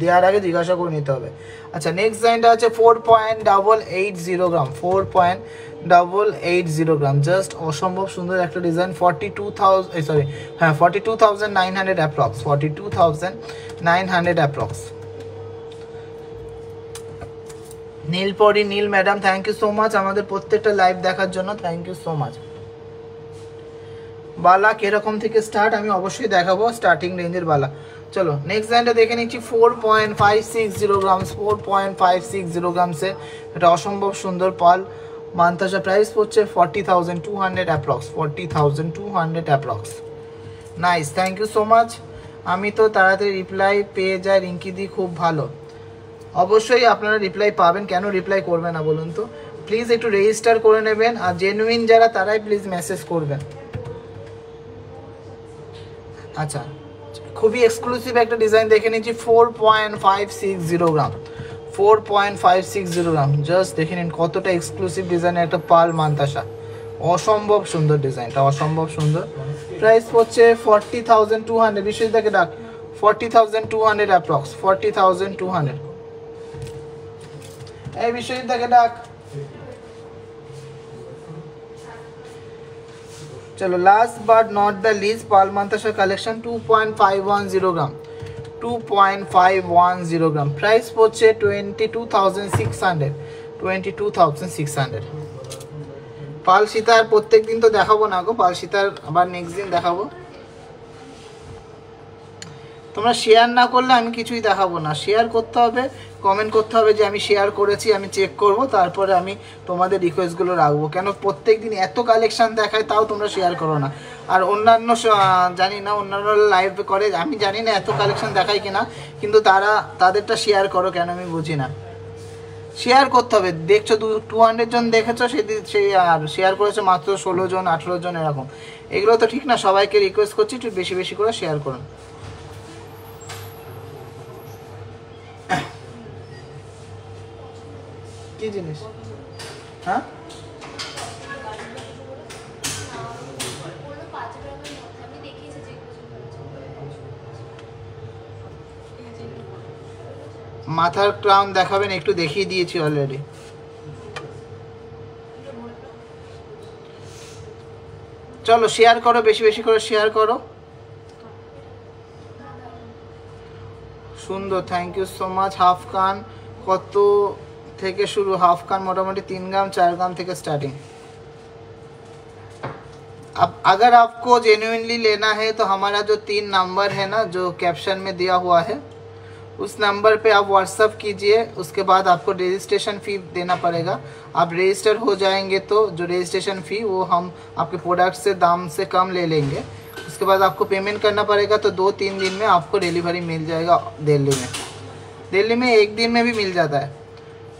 দেওয়ার আগে জিজ্ঞাসা করে নিতে হবে। আচ্ছা নেক্সট ডিজাইনটা আছে 4.880 গ্রাম, 4.880 গ্রাম। জাস্ট অসম্ভব সুন্দর একটা design. 42,900 approx, 42,900 approx. Nilpori Nil madam, thank you so much আমাদের প্রত্যেকটা লাইভ দেখার জন্য, থ্যাংক ইউ সো মাচ। বালা কিরকম থেকে স্টার্ট আমি অবশ্যই দেখাবো, স্টার্টিং রেঞ্জের বালা। চলো নেক্সট ডিজাইনটা দেখে নিচ্ছি। 4.560 গ্রামস, 4.560 গ্রামসে এটা অসম্ভব সুন্দর পাল মান্তাসা। প্রাইস পড়ছে 40,200 approx, 40,200 approx. Nice, thank you so much. আমি তো তাড়াতাড়ি রিপ্লাই পেয়ে যাই রিঙ্কি দি, খুব ভালো। অবশ্যই আপনারা রিপ্লাই পাবেন, কেন রিপ্লাই করবে না বলুন তো। প্লিজ একটু রেজিস্টার করে নেবেন, আর জেনুইন যারা তারাই প্লিজ মেসেজ করবেন। আচ্ছা, খুবই এক্সক্লুসিভ একটা ডিজাইন দেখে নিচ্ছি 4.560 গ্রাম, 4.560 গ্রাম। জাস্ট দেখে নিন কতটা এক্সক্লুসিভ ডিজাইনের একটা পাল মান্তাসা, অসম্ভব সুন্দর ডিজাইনটা, অসম্ভব সুন্দর। প্রাইস হচ্ছে 40,200। বিশ্বজিৎদাকে ডাক, 40,200 অ্যাপ্রক্স, 40,200। এই বিশ্বজিৎদাকে ডাক। चलो last but not the least पाल मांताशा कलेक्शन 2.510 ग्राम, 2.510 ग्राम। प्राइस পড়ছে 22,600, 22,600। পাল সীতার প্রত্যেক দিন তো দেখাবো না গো, পাল সীতার আবার নেক্সট দিন দেখাবো। তোমরা শেয়ার না করলে আমি কিছুই দেখাবো না। শেয়ার করতে হবে, কমেন্ট করতে হবে যে আমি শেয়ার করেছি, আমি চেক করব, তারপরে আমি তোমাদের রিকোয়েস্টগুলো রাখবো। কেন প্রত্যেক দিন এত কালেকশন দেখায় তাও তোমরা শেয়ার করো না। আর অন্যান্য জানি না, অন্যান্য লাইভ করে, আমি জানি না এত কালেকশন দেখায় কিনা, কিন্তু তাদেরটা শেয়ার করো কেন আমি বুঝি না। শেয়ার করতে হবে। দেখছো 200 জন দেখেছো, সেই আর শেয়ার করেছো মাত্র 16 জন 18 জন এরকম। এগুলো তো ঠিক না। সবাইকে রিকোয়েস্ট করছি একটু বেশি বেশি করে শেয়ার করুন। কি জিনিস? হ্যাঁ, মাথার ক্রাউন দেখাবেন? একটু দেখিয়ে দিয়েছি অলরেডি। চলো শেয়ার করো, বেশি বেশি করে শেয়ার করো। সুন্দর, thank you so much. Half কান কত থেকে शुरू? हाफ कान मोटामोटी 3 ग्राम 4 ग्राम থেকে स्टार्टिंग। अब अगर आपको जेन्युइनली लेना है तो हमारा जो 3 नंबर है ना, जो कैप्शन में दिया हुआ है, उस नंबर पे आप व्हाट्सअप कीजिए। उसके बाद आपको रजिस्ट्रेशन फ़ी देना पड़ेगा। आप रजिस्टर हो जाएंगे तो जो रजिस्ट्रेशन फ़ी वो हम आपके प्रोडक्ट से दाम से कम ले लेंगे। उसके बाद आपको पेमेंट करना पड़ेगा। तो 2-3 दिन में आपको डिलीवरी मिल जाएगा दिल्ली में। दिल्ली में 1 दिन में भी मिल जाता है।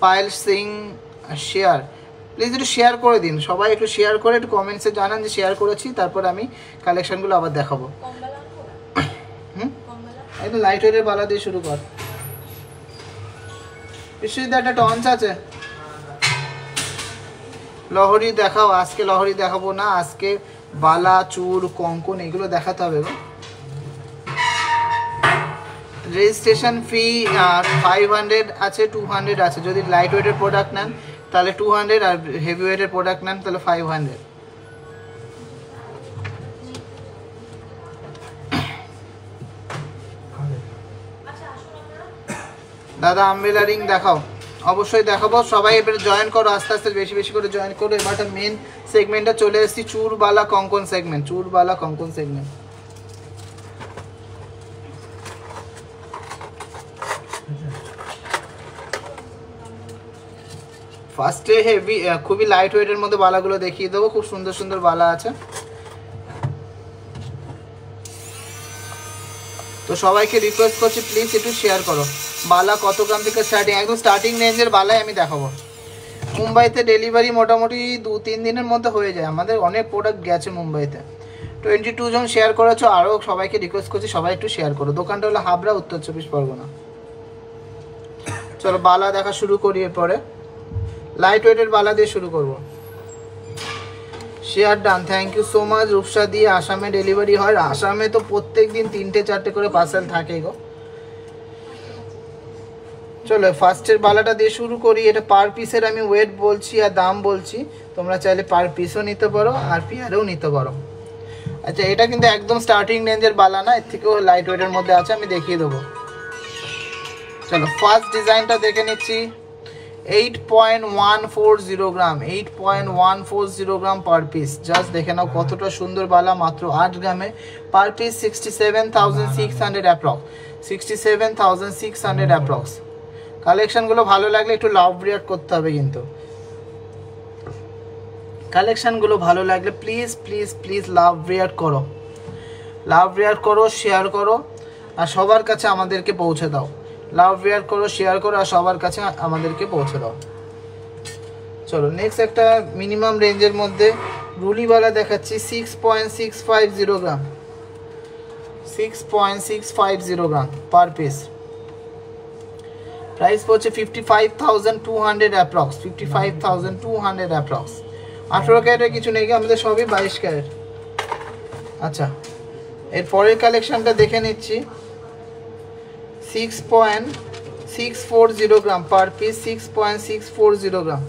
পায়েল সিং শেয়ার, প্লিজ একটু শেয়ার করে দিন। সবাই একটু শেয়ার করে একটু কমেন্টসে জানান যে শেয়ার করেছি, তারপর আমি কালেকশনগুলো আবার দেখাবো। একটু লাইট ওয়েটের বালা দিয়ে শুরু কর। বিশ্বজিৎ একটা টঞ্চ আছে, লহরি দেখাও। আজকে লহরি দেখাবো না, আজকে বালা চূড় কঙ্কন এগুলো দেখাতে হবে গো। রেজিস্ট্রেশন ফি 500 আছে, 200 আছে। যদি লাইট ওয়েটের প্রোডাক্ট নেন তাহলে 200, আর হেভি ওয়েটের প্রোডাক্ট নেন তাহলে 500। দাদা আমব্রেলা রিং দেখাও। অবশ্যই দেখাবো। সবাই এবার জয়েন করো, আস্তে আস্তে বেশি বেশি করে জয়েন করো। এবারটা মেন সেগমেন্টে চলে এসেছি, চূড়বালা কঙ্কন সেগমেন্ট, চূড়বালা কঙ্কন সেগমেন্ট। ফার্স্টে হেভি, খুবই লাইট ওয়েটের মধ্যে বালাগুলো দেখিয়ে দেবো। খুব সুন্দর সুন্দর বালা আছে। তো সবাইকে রিকোয়েস্ট করছি প্লিজ একটু শেয়ার করো। বালা কত গ্রাম থেকে স্টার্টিং? একদম স্টার্টিং রেঞ্জের বালাই আমি দেখাবো। মুম্বাইতে ডেলিভারি মোটামুটি 2-3 দিনের মধ্যে হয়ে যায়। আমাদের অনেক প্রোডাক্ট গেছে মুম্বাইতে। 22 জন শেয়ার করেছো, আরও সবাইকে রিকোয়েস্ট করছি সবাই একটু শেয়ার করো। দোকানটা হলো হাবড়া, উত্তর 24 পরগনা। চলো বালা দেখা শুরু করি। এরপরে লাইট ওয়েটের বালা দিয়ে শুরু করব। Share done, thank you so much. Rupsa দিয়ে আসামে ডেলিভারি হয়। আসামে তো প্রত্যেক দিন 3-4টে করে পার্সেল থাকে গো। চলো ফার্স্টের বালাটা দিয়ে শুরু করি। এটা পার পিসের আমি ওয়েট বলছি আর দাম বলছি, তোমরা চাইলে পার পিসও নিতে পারো আর পেয়ারেও নিতে পারো। আচ্ছা, এটা কিন্তু একদম স্টার্টিং রেঞ্জের বালা না, এর থেকেও লাইট ওয়েটের মধ্যে আছে, আমি দেখিয়ে দেবো। চলো ফার্স্ট ডিজাইনটা দেখে নিচ্ছি। 8.140 গ্রাম, 8.140 গ্রাম পার পিস। জাস্ট দেখে নাও কতটা সুন্দর বালা, মাত্র 8 গ্রামে। Per piece 67,600 approx, 67,600 approx. কালেকশনগুলো ভালো লাগলে একটু লাভ রিয়াক্ট করতে হবে কিন্তু। কালেকশনগুলো ভালো লাগলে please please please love react করো, লাভ রিয়াক্ট করো, শেয়ার করো, আর সবার কাছে আমাদেরকে পৌঁছে দাও। লাভ রিয়াক্ট করো, শেয়ার করো, আর সবার কাছে আমাদেরকে পৌঁছে দাও। চলো নেক্সট একটা মিনিমাম রেঞ্জের মধ্যে রুলিওয়ালা দেখাচ্ছি। 6.650 গ্রাম, 6.650 গ্রাম পার পিস। প্রাইস পড়ছে 55,200 অ্যাপ্রক্স, 55,200 অ্যাপ্রক্স। 18 ক্যারেটের কিছু নেই, আমাদের সবই 22 ক্যারেট। আচ্ছা, এর পরের কালেকশনটা দেখে নিচ্ছি। 6.640 গ্রাম পার পিস, 6.640 গ্রাম,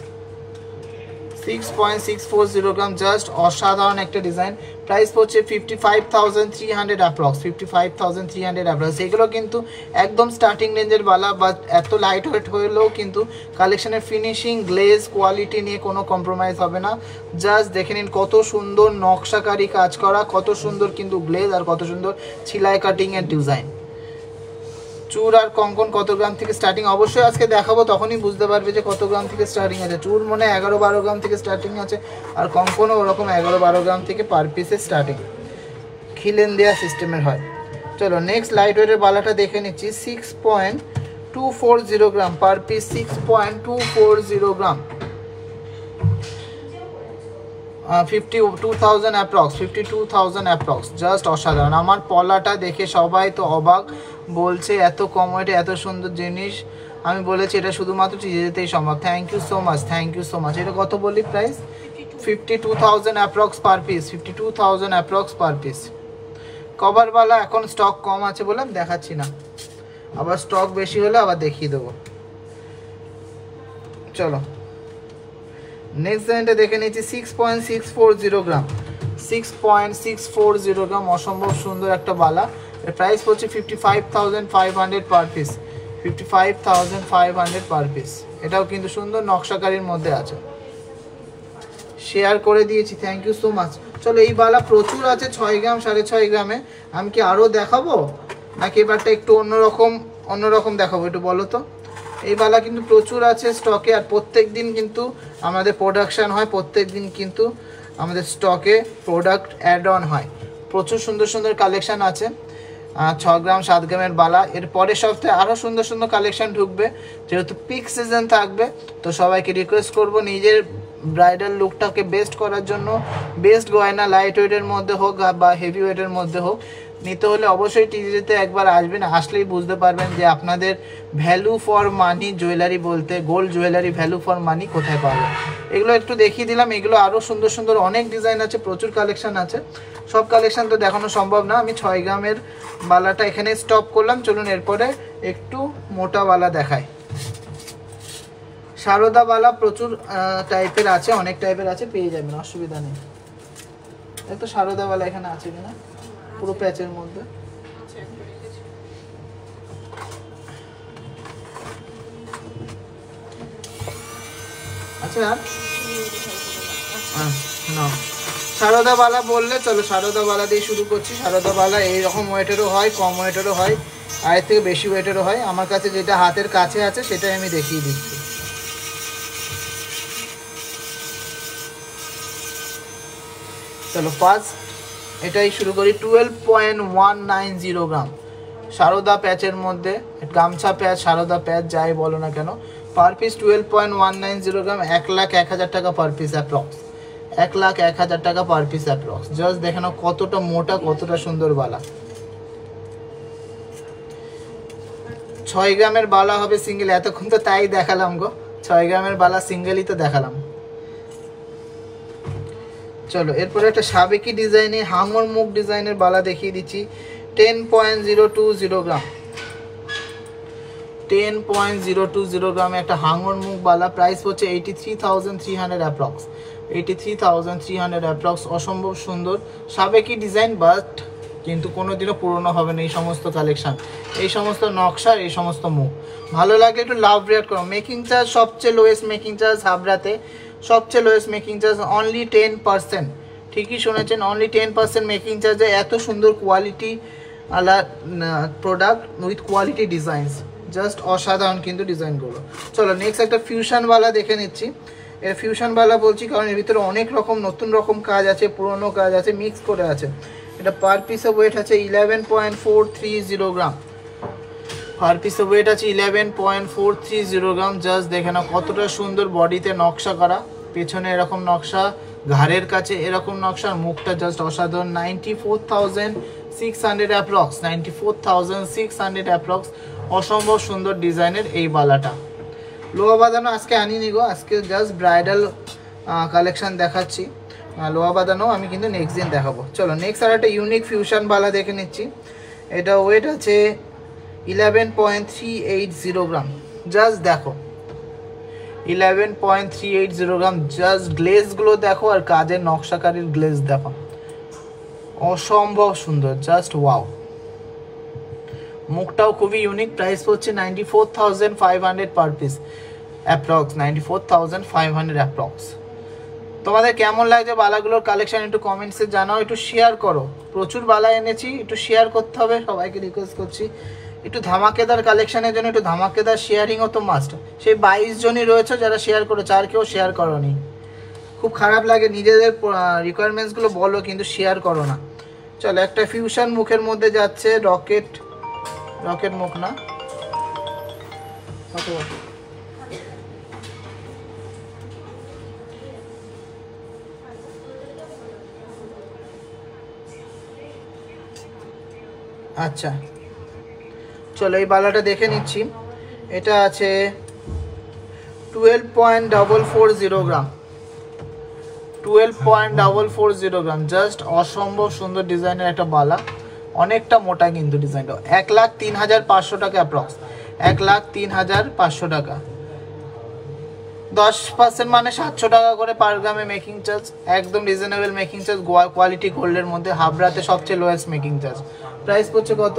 6.640 গ্রাম, জাস্ট অসাধারণ একটা ডিজাইন। প্রাইস পড়ছে 55,300 অ্যাপ্রক্স, 55,300 অ্যাপ্রক্স। এগুলো কিন্তু একদম স্টার্টিং রেঞ্জের বালা, বা এত লাইট ওয়েট হলেও কিন্তু কালেকশনের ফিনিশিং, গ্লেজ, কোয়ালিটি নিয়ে কোনো কম্প্রোমাইজ হবে না। জাস্ট দেখে নিন কত সুন্দর নকশাকারী কাজ করা, কত সুন্দর কিন্তু গ্লেজ, আর কত সুন্দর ছিলাই কাটিংয়ের ডিজাইন। চুর আর কঙ্কন কত গ্রাম থেকে স্টার্টিং অবশ্যই আজকে দেখাবো, তখনই বুঝতে পারবে যে কত গ্রাম থেকে স্টার্টিং আছে। চুর মনে 11-12 গ্রাম থেকে স্টার্টিং আছে, আর কঙ্কনও ওরকম 11-12 গ্রাম থেকে পার পিসে স্টার্টিং, খিলেন দেওয়া সিস্টেমের হয়। চলো নেক্সট লাইট ওয়েটের বালাটা দেখে নিচ্ছি। 6.240 গ্রাম পার পিস, 6.240 গ্রাম, 52,000 অ্যাপ্রক্স, 52,000 অ্যাপ্রক্স। জাস্ট অসাধারণ। আমার পলাটা দেখে সবাই তো অবাক, বলছে এত কম ওয়েটে এত সুন্দর জিনিস। আমি বলেছি এটা শুধুমাত্র চিজেতেই সম্ভব। Thank you so much, thank you so much. এটা কত বলি price? 52,000 approx per piece, 52,000 approx per piece. কভারওয়ালা এখন স্টক কম আছে বলে দেখাচ্ছি না, আবার স্টক বেশি হলে আবার দেখিয়ে দেবো। চলো নেক্সট ডিজাইনটা দেখে নিচ্ছি। 6.640 গ্রাম, 6.640 গ্রাম, অসম্ভব সুন্দর একটা বালা। এর প্রাইস পড়ছে 55,500 পার পিস, 55,500 পার পিস। এটাও কিন্তু সুন্দর নকশাকারীর মধ্যে আছে, শেয়ার করে দিয়েছি, থ্যাংক ইউ সো মাচ। চলো এই বালা প্রচুর আছে 6 গ্রাম 6.5 গ্রামে। আমি কি আরও দেখাবো, নাকি এবারটা একটু অন্যরকম দেখাবো, একটু বলো তো। এই বালা কিন্তু প্রচুর আছে স্টকে, আর প্রত্যেক দিন কিন্তু আমাদের প্রোডাকশান হয়, প্রত্যেক দিন কিন্তু আমাদের স্টকে প্রোডাক্ট অ্যাড অন হয়। প্রচুর সুন্দর সুন্দর কালেকশান আছে 6 গ্রাম 7 গ্রামের বালা। এর পরের সপ্তাহে আরও সুন্দর সুন্দর কালেকশান ঢুকবে, যেহেতু পিক সিজন থাকবে। তো সবাইকে রিকোয়েস্ট করব নিজের ব্রাইডাল লুকটাকে বেস্ট করার জন্য বেস্ট গয়না লাইট ওয়েটের মধ্যে হোক বা হেভি ওয়েটের মধ্যে হোক নিতে হলে অবশ্যই টিজিতে একবার আসবেন, আসলেই বুঝতে পারবেন যে আপনাদের ভ্যালু ফর মানি জুয়েলারি বলতে gold jewellery value for money কোথায় পাবেন। এগুলো একটু দেখিয়ে দিলাম, এগুলো আরও সুন্দর সুন্দর অনেক ডিজাইন আছে, প্রচুর কালেকশান আছে। সব কালেকশান তো দেখানো সম্ভব না, আমি 6 গ্রামের বালাটা এখানে স্টপ করলাম। চলুন এরপরে একটু মোটা বালা দেখাই। সারদা বালা প্রচুর টাইপের আছে, অনেক টাইপের আছে, পেয়ে যাবেন, অসুবিধা নেই। একটু সারদা বালা এখানে আছে কিনা, পুরো প্যাচের মধ্যে। আচ্ছা না সারদা বালা বললে চলো সারদা বালা দিয়ে শুরু করছি। সারদা বালা এইরকম ওয়েটেরও হয়, কম ওয়েটেরও হয়, আর এর থেকে বেশি ওয়েটেরও হয়। আমার কাছে যেটা হাতের কাছে আছে সেটাই আমি দেখিয়ে দিচ্ছি। চলো ফার্স্ট এটাই শুরু করি। 12.190 গ্রাম সারদা প্যাচের মধ্যে, গামছা প্যাচ সারদা প্যাচ যাই বলো না কেন, পার পিস 12.190 গ্রাম, 1,01,000 টাকা পার পিস অ্যাপ্রক্স, 1,01,000 টাকা পার পিস অ্যাপ্রক্স। জাস্ট দেখে নাও কতটা মোটা, কতটা সুন্দর বালা। 6 গ্রামের বালা হবে সিঙ্গেল, এতক্ষণ তো তাই দেখালাম গো, 6 গ্রামের বালা সিঙ্গেলই তো দেখালাম। চলো এরপরে একটা সাবেকি ডিজাইনে হাঙর মুখ ডিজাইনের বালা দেখিয়ে দিচ্ছি। 10.020 গ্রাম, 10.020 গ্রামে একটা হাঙর মুখ বালা। প্রাইস হচ্ছে 83,300 অ্যাপ্রক্স, 83,300 অ্যাপ্রক্স। অসম্ভব সুন্দর সাবেকি ডিজাইন, বাট কিন্তু কোনোদিনও পুরনো হবে না এই সমস্ত কালেকশান, এই সমস্ত নকশা, এই সমস্ত মুখ। ভালো লাগলে একটু লাভ রেট করো। মেকিং চার্জ সবচেয়ে লোয়েস্ট মেকিং চার্জ হাবড়াতে, সবচেয়ে লোয়েস্ট মেকিং চার্জ অনলি 10%। ঠিকই শুনেছেন, অনলি 10% মেকিং চার্জে এত সুন্দর কোয়ালিটি আলা product with quality designs, just অসাধারণ কিন্তু ডিজাইনগুলো। চলো নেক্সট একটা ফিউশনওয়ালা দেখে নিচ্ছি। এর ফিউশনওয়ালা বলছি কারণ এর ভিতরে অনেক রকম নতুন রকম কাজ আছে, পুরনো কাজ আছে, মিক্স করে আছে। এটা পার পিসে ওয়েট আছে 11.430 গ্রাম, পার পিসে ওয়েট আছে 11.430 গ্রাম। জাস্ট দেখে নাও কতটা সুন্দর বডিতে নকশা করা, পেছনে এরকম নকশা, ঘাড়ের কাছে এরকম নকশার, মুখটা জাস্ট অসাধারণ। 94,600 অ্যাপ্রক্স, 94,600 অ্যাপ্রক্স। অসম্ভব সুন্দর ডিজাইনের এই বালাটা। লোহা বাঁধানো আজকে আনিনি গো, আজকে জাস্ট ব্রাইডাল কালেকশন দেখাচ্ছি। লোহা বাঁধানো আমি কিন্তু নেক্সট দিন দেখাবো। চলো নেক্সট আর একটা ইউনিক ফিউশন বালা দেখে নিচ্ছি। এটা ওয়েট আছে 11.380 গ্রাম। জাস্ট দেখো 11.380 গ্রাম। জাস্ট গ্লেজগুলো দেখো আর কাজের নকশাকারীর গ্লেজ দেখো, অসম্ভব সুন্দর, জাস্ট ওয়াও। মুখটাও খুবই ইউনিক। প্রাইস হচ্ছে 94,500 পার পিস অ্যাপ্রক্স, 94,500 অ্যাপ্রক্স। তোমাদের কেমন লাগছে বালাগুলোর কালেকশন একটু কমেন্টসে জানাও, একটু শেয়ার করো। প্রচুর বালা এনেছি, একটু শেয়ার করতে হবে, সবাইকে রিকোয়েস্ট করছি। একটু ধামাকেদার কালেকশনের জন্য একটু ধামাকেদার শেয়ারিংও তো মাস্ট। সেই 22 জনই রয়েছে যারা শেয়ার করেছে, আর কেউ শেয়ার করোনি। খুব খারাপ লাগে, নিজেদের রিকোয়ারমেন্টসগুলো বলো কিন্তু শেয়ার করো না। চলো একটা ফিউশন মুখের মধ্যে যাচ্ছে, রকেট মুখ না, আচ্ছা চলো এই বালাটা দেখে নিচ্ছি। এটা আছে 12.440 গ্রাম, 12.440 গ্রাম। জাস্ট অসম্ভব সুন্দর ডিজাইনের একটা বালা, অনেকটা মোটা কিন্তু ডিজাইনটা। 1,03,500 টাকা অ্যাপ্রক্স, 1,03,500 টাকা। 10% মানে 700 টাকা করে পার গ্রামে মেকিং চার্জ, একদম রিজনেবল মেকিং চার্জ। কোয়ালিটি গোল্ডের মধ্যে হাবড়াতে সবচেয়ে লোয়েস্ট মেকিং চার্জ। প্রাইস পড়ছে কত?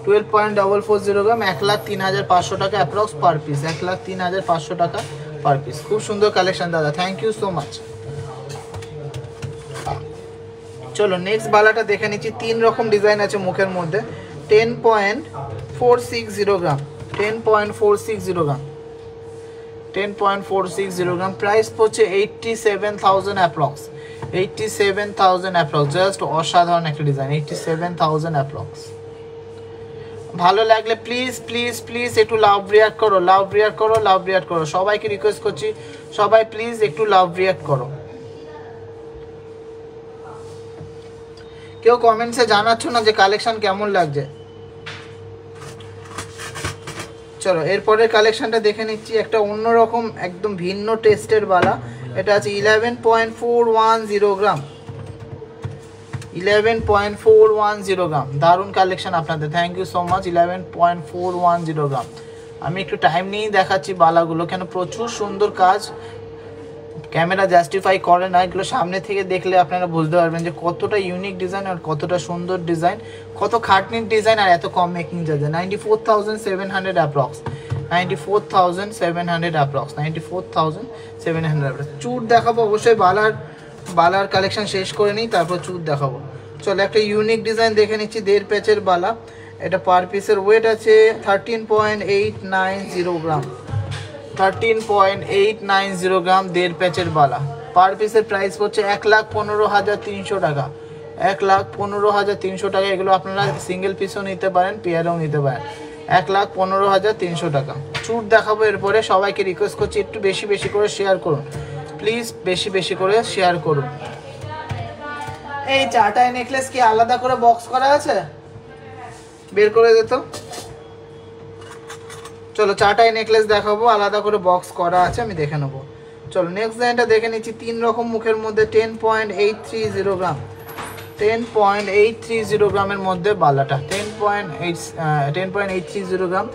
12.440 গ্রাম, 1,03,500 টাকা অ্যাপ্রক্স পার পিস, 1,03,500 টাকা পার পিস। খুব সুন্দর কালেকশন দাদা, থ্যাংক ইউ সো মাচ। চলো নেক্সট বালাটা দেখে নিচ্ছি। 3 রকম ডিজাইন আছে মুখের মধ্যে। 10.460 গ্রাম, 10.460 গ্রাম, 10.460 গ্রাম। প্রাইস পড়ছে 87,000 অ্যাপ্রক্স, 87,000 অ্যাপ্রক্স। জাস্ট অসাধারণ একটা ডিজাইন, 87,000 অ্যাপ্রক্স। ভালো লাগলে প্লিজ প্লিজ প্লিজ একটু লাভ রিয়াক্ট করো, লাভ রিয়াক্ট করো, লাভ রিয়াক্ট করো। সবাইকে রিকোয়েস্ট করছি, সবাই প্লিজ একটু লাভ রিয়াক্ট করো। কেউ কমেন্টসে জানাচ্ছ না যে কালেকশন কেমন লাগছে। চলো এরপরের কালেকশনটা দেখে নিচ্ছি। একটা অন্যরকম একদম ভিন্ন টেস্টের বালা। এটা আছে 11.410 গ্রাম, 11.410 গ্রাম। দারুণ কালেকশন আপনাদের, থ্যাংক ইউ সো মাচ। 11.410 গ্রাম। আমি একটু টাইম নিয়েই দেখাচ্ছি বালাগুলো, কেন প্রচুর সুন্দর কাজ, ক্যামেরা জাস্টিফাই করে না। এগুলো সামনে থেকে দেখলে আপনারা বুঝতে পারবেন যে কতটা ইউনিক ডিজাইন আর কতটা সুন্দর ডিজাইন, কত খাটনির ডিজাইন আর এত কম making charge. 94,700 approx, 94,700 approx, 94,700 approx. চুট দেখাবো অবশ্যই, বালার কালেকশন শেষ করে নিই, তারপর চুট দেখাবো। চলো একটা ইউনিক ডিজাইন দেখে নিচ্ছি। 1.5 প্যাচের বালা। এটা পার পিসের ওয়েট আছে 13.890 গ্রাম, 13.890 গ্রাম। 1.5 প্যাচের বালা। পার পিসের প্রাইস হচ্ছে 1,15,300 টাকা, 1,15,300 টাকা। এগুলো আপনারা সিঙ্গেল পিসও নিতে পারেন, পেয়ারেও নিতে পারেন। 1,15,300 টাকা। চুট দেখাবো এরপরে। সবাইকে রিকোয়েস্ট করছি একটু বেশি বেশি করে শেয়ার করুন, প্লিজ বেশি বেশি করে শেয়ার করুন। এই চাটাই নেকলেস কি আলাদা করে বক্স করা আছে? বের করে দে তো। চলো চাটাই নেকলেস দেখাবো, আলাদা করে বক্স করা আছে, আমি দেখে নেবো। চলো নেক্সট ডিজাইনটা দেখে নিচ্ছি। 3 রকম মুখের মধ্যে 10.830 গ্রাম, 10.830 গ্রামের মধ্যে বালাটা। 10.830 গ্রাম,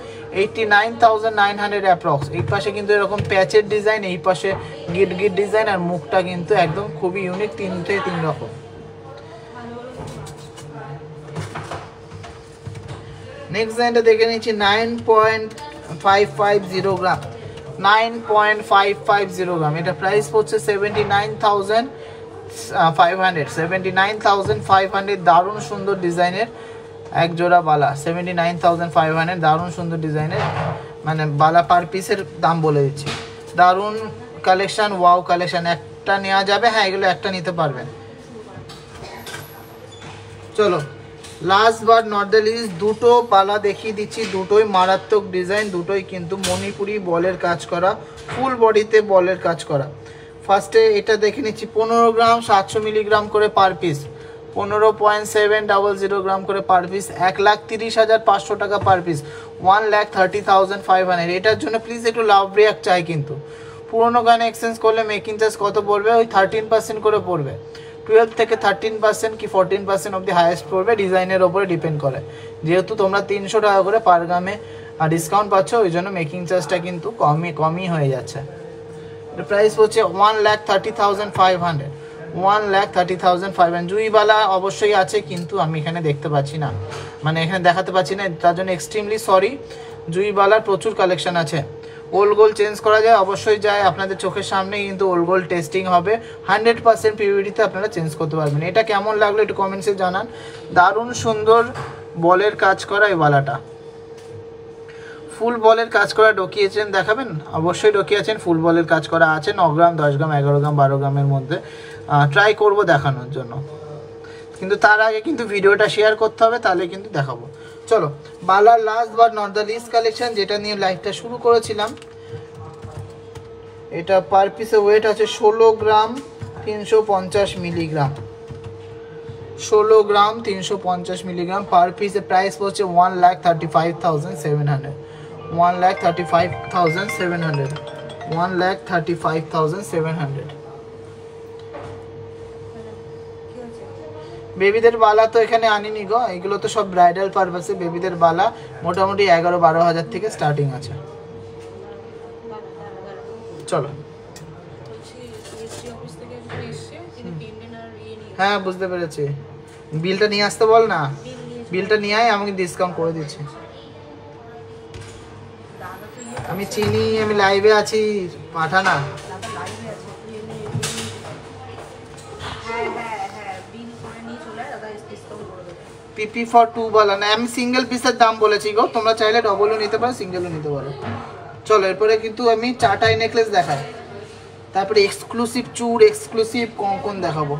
89,900 অ্যাপ্রক্স। এই পাশে কিন্তু এরকম প্যাচের ডিজাইন, এই পাশে গিট গিট ডিজাইন, আর মুখটা কিন্তু একদম খুবই ইউনিক। 3 রকম। নেক্সট ডিজাইনটা দেখে নিচ্ছি। 9.550 গ্রাম, 9.550 গ্রাম। এটা প্রাইস পড়ছে 79,500, 79,500। দারুণ সুন্দর ডিজাইনের এক জোড়া বালা, 79,500। দারুণ সুন্দর ডিজাইনের, মানে বালা পার পিসের দাম বলে দিচ্ছি। দারুণ কালেকশন, ওয়াও কালেকশন। একটা নেওয়া যাবে, হ্যাঁ এগুলো একটা নিতে পারবেন। চলো last but not the least, দুটো পালা দেখিয়ে দিচ্ছি। দুটোই মারাত্মক ডিজাইন, দুটোই কিন্তু মণিপুরি বলের কাজ করা, ফুল বডিতে বলের কাজ করা। ফার্স্টে এটা দেখে নিচ্ছি। 15 গ্রাম 700 মিলিগ্রাম করে পার পিস, 15.700 গ্রাম করে পার পিস, 1,30,500 টাকা পার পিস, 1,30,500। এটার জন্য প্লিজ একটু লাভ রিয়াক্ট চাই। কিন্তু পুরোনো গানে এক্সচেঞ্জ করলে মেকিং চার্জ কত পড়বে? ওই 13% করে পড়বে, 12 থেকে 13% কি 14% অব দি হাইয়েস্ট পড়বে, ডিজাইনের ওপরে ডিপেন্ড করে। যেহেতু তোমরা 300 টাকা করে পার গ্রামে ডিসকাউন্ট পাচ্ছ, ওই জন্য মেকিং চার্জটা কিন্তু কমই হয়ে যাচ্ছে। এর প্রাইস হচ্ছে 1,30,500, 1,30,500। জুইবালা অবশ্যই আছে, কিন্তু আমি এখানে দেখতে পাচ্ছি না, মানে এখানে দেখাতে পাচ্ছি না, তার জন্য এক্সট্রিমলি সরি। জুইবালার প্রচুর কালেকশন আছে। ওল্ড গোল্ড চেঞ্জ করা যায়, অবশ্যই যায়, আপনাদের চোখের সামনে কিন্তু ওল্ড গোল্ড টেস্টিং হবে, 100% পিউরিটিতে আপনারা চেঞ্জ করতে পারবেন। এটা কেমন লাগলো একটু কমেন্টসে জানান। দারুণ সুন্দর বলের কাজ করা এই বালাটা, ফুল বলের কাজ করা ডকিয়েছেন, দেখাবেন? অবশ্যই ডকিয়েছেন, ফুল বলের কাজ করা আছে, 9 গ্রাম, 10 গ্রাম, 11 গ্রাম, 12 গ্রামের মধ্যে ট্রাই করব দেখানোর জন্য। কিন্তু তার আগে কিন্তু ভিডিওটা শেয়ার করতে হবে, তাহলে কিন্তু দেখাবো। চলো, বালার last but not the least collection, যেটা নিয়ে লাইভটা শুরু করেছিলাম। এটা পার পিসে ওয়েট আছে 16 গ্রাম 350 মিলিগ্রাম, 16 গ্রাম 350 মিলিগ্রাম পার পিসে। প্রাইস হচ্ছে 1,35,700, 1,35,700, 1,35,700। বেবিদের বালা তো এখানে আনিনি গো, এগুলো তো সব ব্রাইডাল পারপাসে। বেবিদের বালা মোটামুটি 11-12 হাজার থেকে স্টার্টিং আছে। চলো, হ্যাঁ বুঝতে পেরেছি। বিলটা নিয়ে আসতে বল না, বিলটা নিয়ে আয়, আমাকে ডিসকাউন্ট করে দিচ্ছি। আমি চিনি, আমি লাইভে আছি, পাঠা না। পিপি ফর 2 বলা না, আমি সিঙ্গেল পিসের দাম বলেছি গো, তোমরা চাইলে ডবলও নিতে পারো, সিঙ্গেলও নিতে পারো। চলো, এরপরে কিন্তু আমি চাটাই নেকলেস দেখাই, তারপরে এক্সক্লুসিভ চুড়, এক্সক্লুসিভ কোন দেখাবো।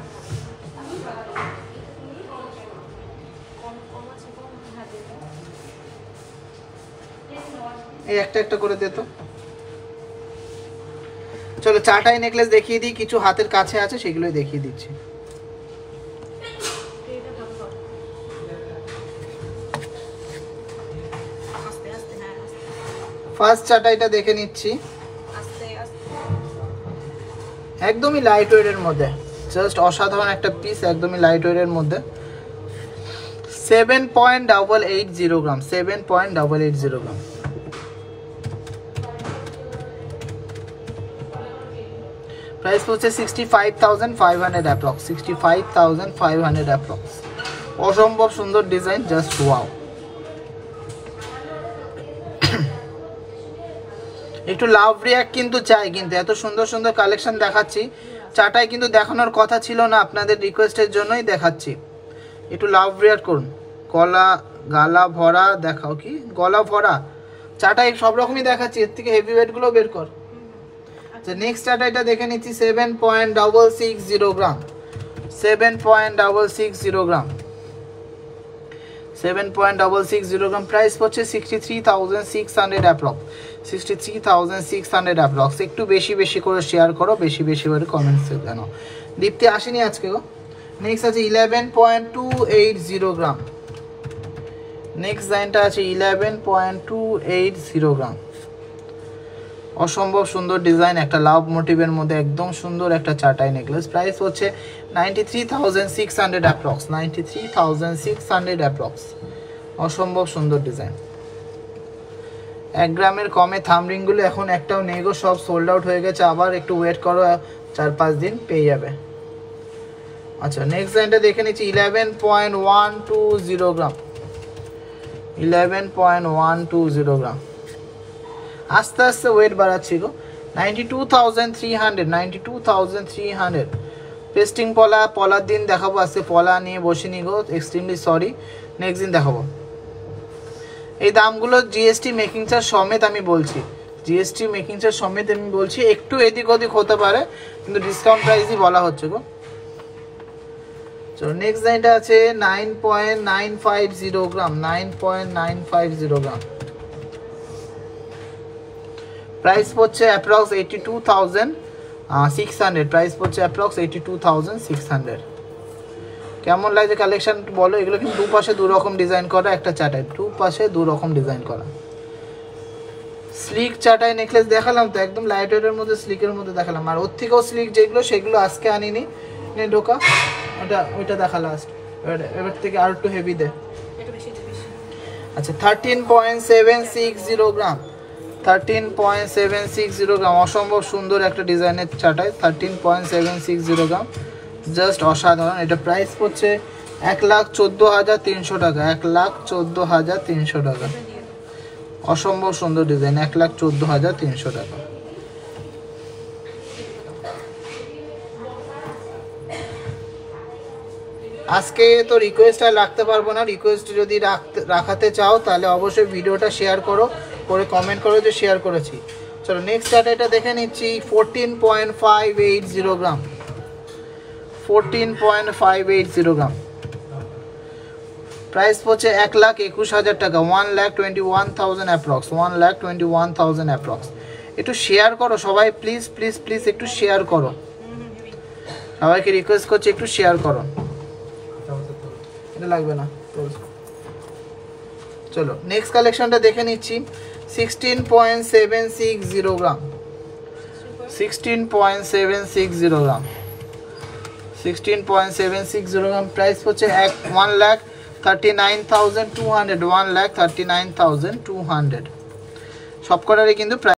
এই একটা করে দে তো। চলো, চাটাই নেকলেস দেখিয়ে দিই, কিছু হাতের কাছে আছে সেগুলোই দেখিয়ে দিচ্ছি। ফার্স্ট চাটাইটা দেখে নিচ্ছি, একদমই লাইট ওয়েটের মধ্যে, জাস্ট অসাধারণ একটা পিস, একদমই লাইট ওয়েটের মধ্যে। 7.880 গ্রাম, 7.880 গ্রাম। প্রাইস হচ্ছে 65,500 অ্যাপ্রক্স, 65,500 অ্যাপ্রক্স। অসম্ভব সুন্দর ডিজাইন, জাস্ট ওয়াও। একটু লাভ রিয়াক্ট কিন্তু চাই, কিন্তু এত সুন্দর সুন্দর কালেকশন দেখাচ্ছি, চাটাই কিন্তু দেখানোর কথা ছিল না, আপনাদের রিকোয়েস্টের জন্যই দেখাচ্ছি। একটু লাভ রিয়াক্ট করুন। গালা ভরা দেখাও, কি গলা ভরা চাটাই সব রকমই দেখাচ্ছি, এর থেকে হেভি ওয়েটগুলো বের কর। আচ্ছা, নেক্সট চাটাইটা দেখে নিচ্ছি, 7.660 গ্রাম, 7.660 গ্রাম, 7.660 গ্রাম। প্রাইস হচ্ছে 63,600 অ্যাপ্রক্স, 63,600 অ্যাপ্রক্স। একটু বেশি করে শেয়ার করো, বেশি করে কমেন্টসে জানো। দীপ্তি আসেনি আজকে গো। নেক্সট আছে 11.280 গ্রাম, নেক্সট লাইনটা আছে 11.280 গ্রাম। অসম্ভব সুন্দর ডিজাইন, একটা লাভ মোটিভের মধ্যে একদম সুন্দর একটা চাটাই নেকলেস। প্রাইস হচ্ছে 93,600 অ্যাপ্রক্স, 93,600 অ্যাপ্রক্স। অসম্ভব সুন্দর ডিজাইন। 1 গ্রামের কমে থামরিংগুলো এখন একটাও নেই গো, সব সোল্ড আউট হয়ে গেছে। আবার একটু ওয়েট করো, 4-5 দিন পেয়ে যাবে। আচ্ছা, নেক্সট লাইনটা দেখে নিচ্ছি, 11.120 গ্রাম, 11.120 গ্রাম। আস্তে আস্তে ওয়েট বাড়াচ্ছি গো। 92,300, 92,300। পেস্টিং পলার দিন দেখাবো, আজকে পলা নিয়ে বসিনি গো, এক্সট্রিমলি সরি। নেক্সট দিন দেখাবো। এই দামগুলো জিএসটি মেকিং চার্জ সমেত আমি বলছি, জিএসটি মেকিং চার্জ সমেত আমি বলছি। একটু এদিক ওদিক হতে পারে, কিন্তু ডিসকাউন্ট প্রাইসই বলা হচ্ছে গো। চলো, নেক্সট লাইনটা আছে 9.950 গ্রাম, 9.950 গ্রাম। প্রাইস হচ্ছে অ্যাপ্রক্স 82,600, প্রাইস হচ্ছে অ্যাপ্রক্স 82,600। কেমন লাগছে কালেকশন বলো। এগুলো কিন্তু দুপাশে দু রকম ডিজাইন করা, একটা চাটাই দুপাশে দু রকম ডিজাইন করা। স্লিক চাটাই নেকলেস দেখালাম তো, একদম লাইট ওয়েটের মধ্যে স্লিকের মধ্যে দেখালাম। আর ওর থেকেও স্লিক যেগুলো সেগুলো আজকে আনিনি। নে ঢোকা, ওইটা দেখা লাস্ট। এবার থেকে আর একটু হেভি দে। আচ্ছা 13.760 গ্রাম, 13.760 গ্রাম, অসম্ভব সুন্দর একটা ডিজাইনের চাটাই। 13.760 গ্রাম, জাস্ট অসাধারণ। এটা প্রাইস পড়ছে 1,14,300 টাকা, 1,14,300 টাকা। অসম্ভব সুন্দর ডিজাইন, 1,14,300 টাকা। আজকে তো রিকোয়েস্ট আর রাখতে পারবো না। রিকোয়েস্ট যদি রাখাতে চাও তাহলে অবশ্যই ভিডিওটা শেয়ার করো, করে কমেন্ট করো যে শেয়ার করেছি। চলো নেক্সট চাটাইটা দেখে নিচ্ছি। 14.580 গ্রাম, 14.580 গ্রাম, প্রাইস পড়ছে 1,21,000 টাকা, 1,21,000 অ্যাপ্রক্স, 1,21,000 অ্যাপ্রক্স। একটু শেয়ার করো সবাই, প্লিজ প্লিজ প্লিজ একটু শেয়ার করো, সবাইকে রিকোয়েস্ট করছি একটু শেয়ার করো। এটা লাগবে না। চলো নেক্সট কালেকশনটা দেখে নিচ্ছি। 16.760 গ্রাম, 16.760 গ্রাম, 16.760 গ্রাম, প্রাইস হচ্ছে 1,39,200, 1,39,200। সব কটারই কিন্তু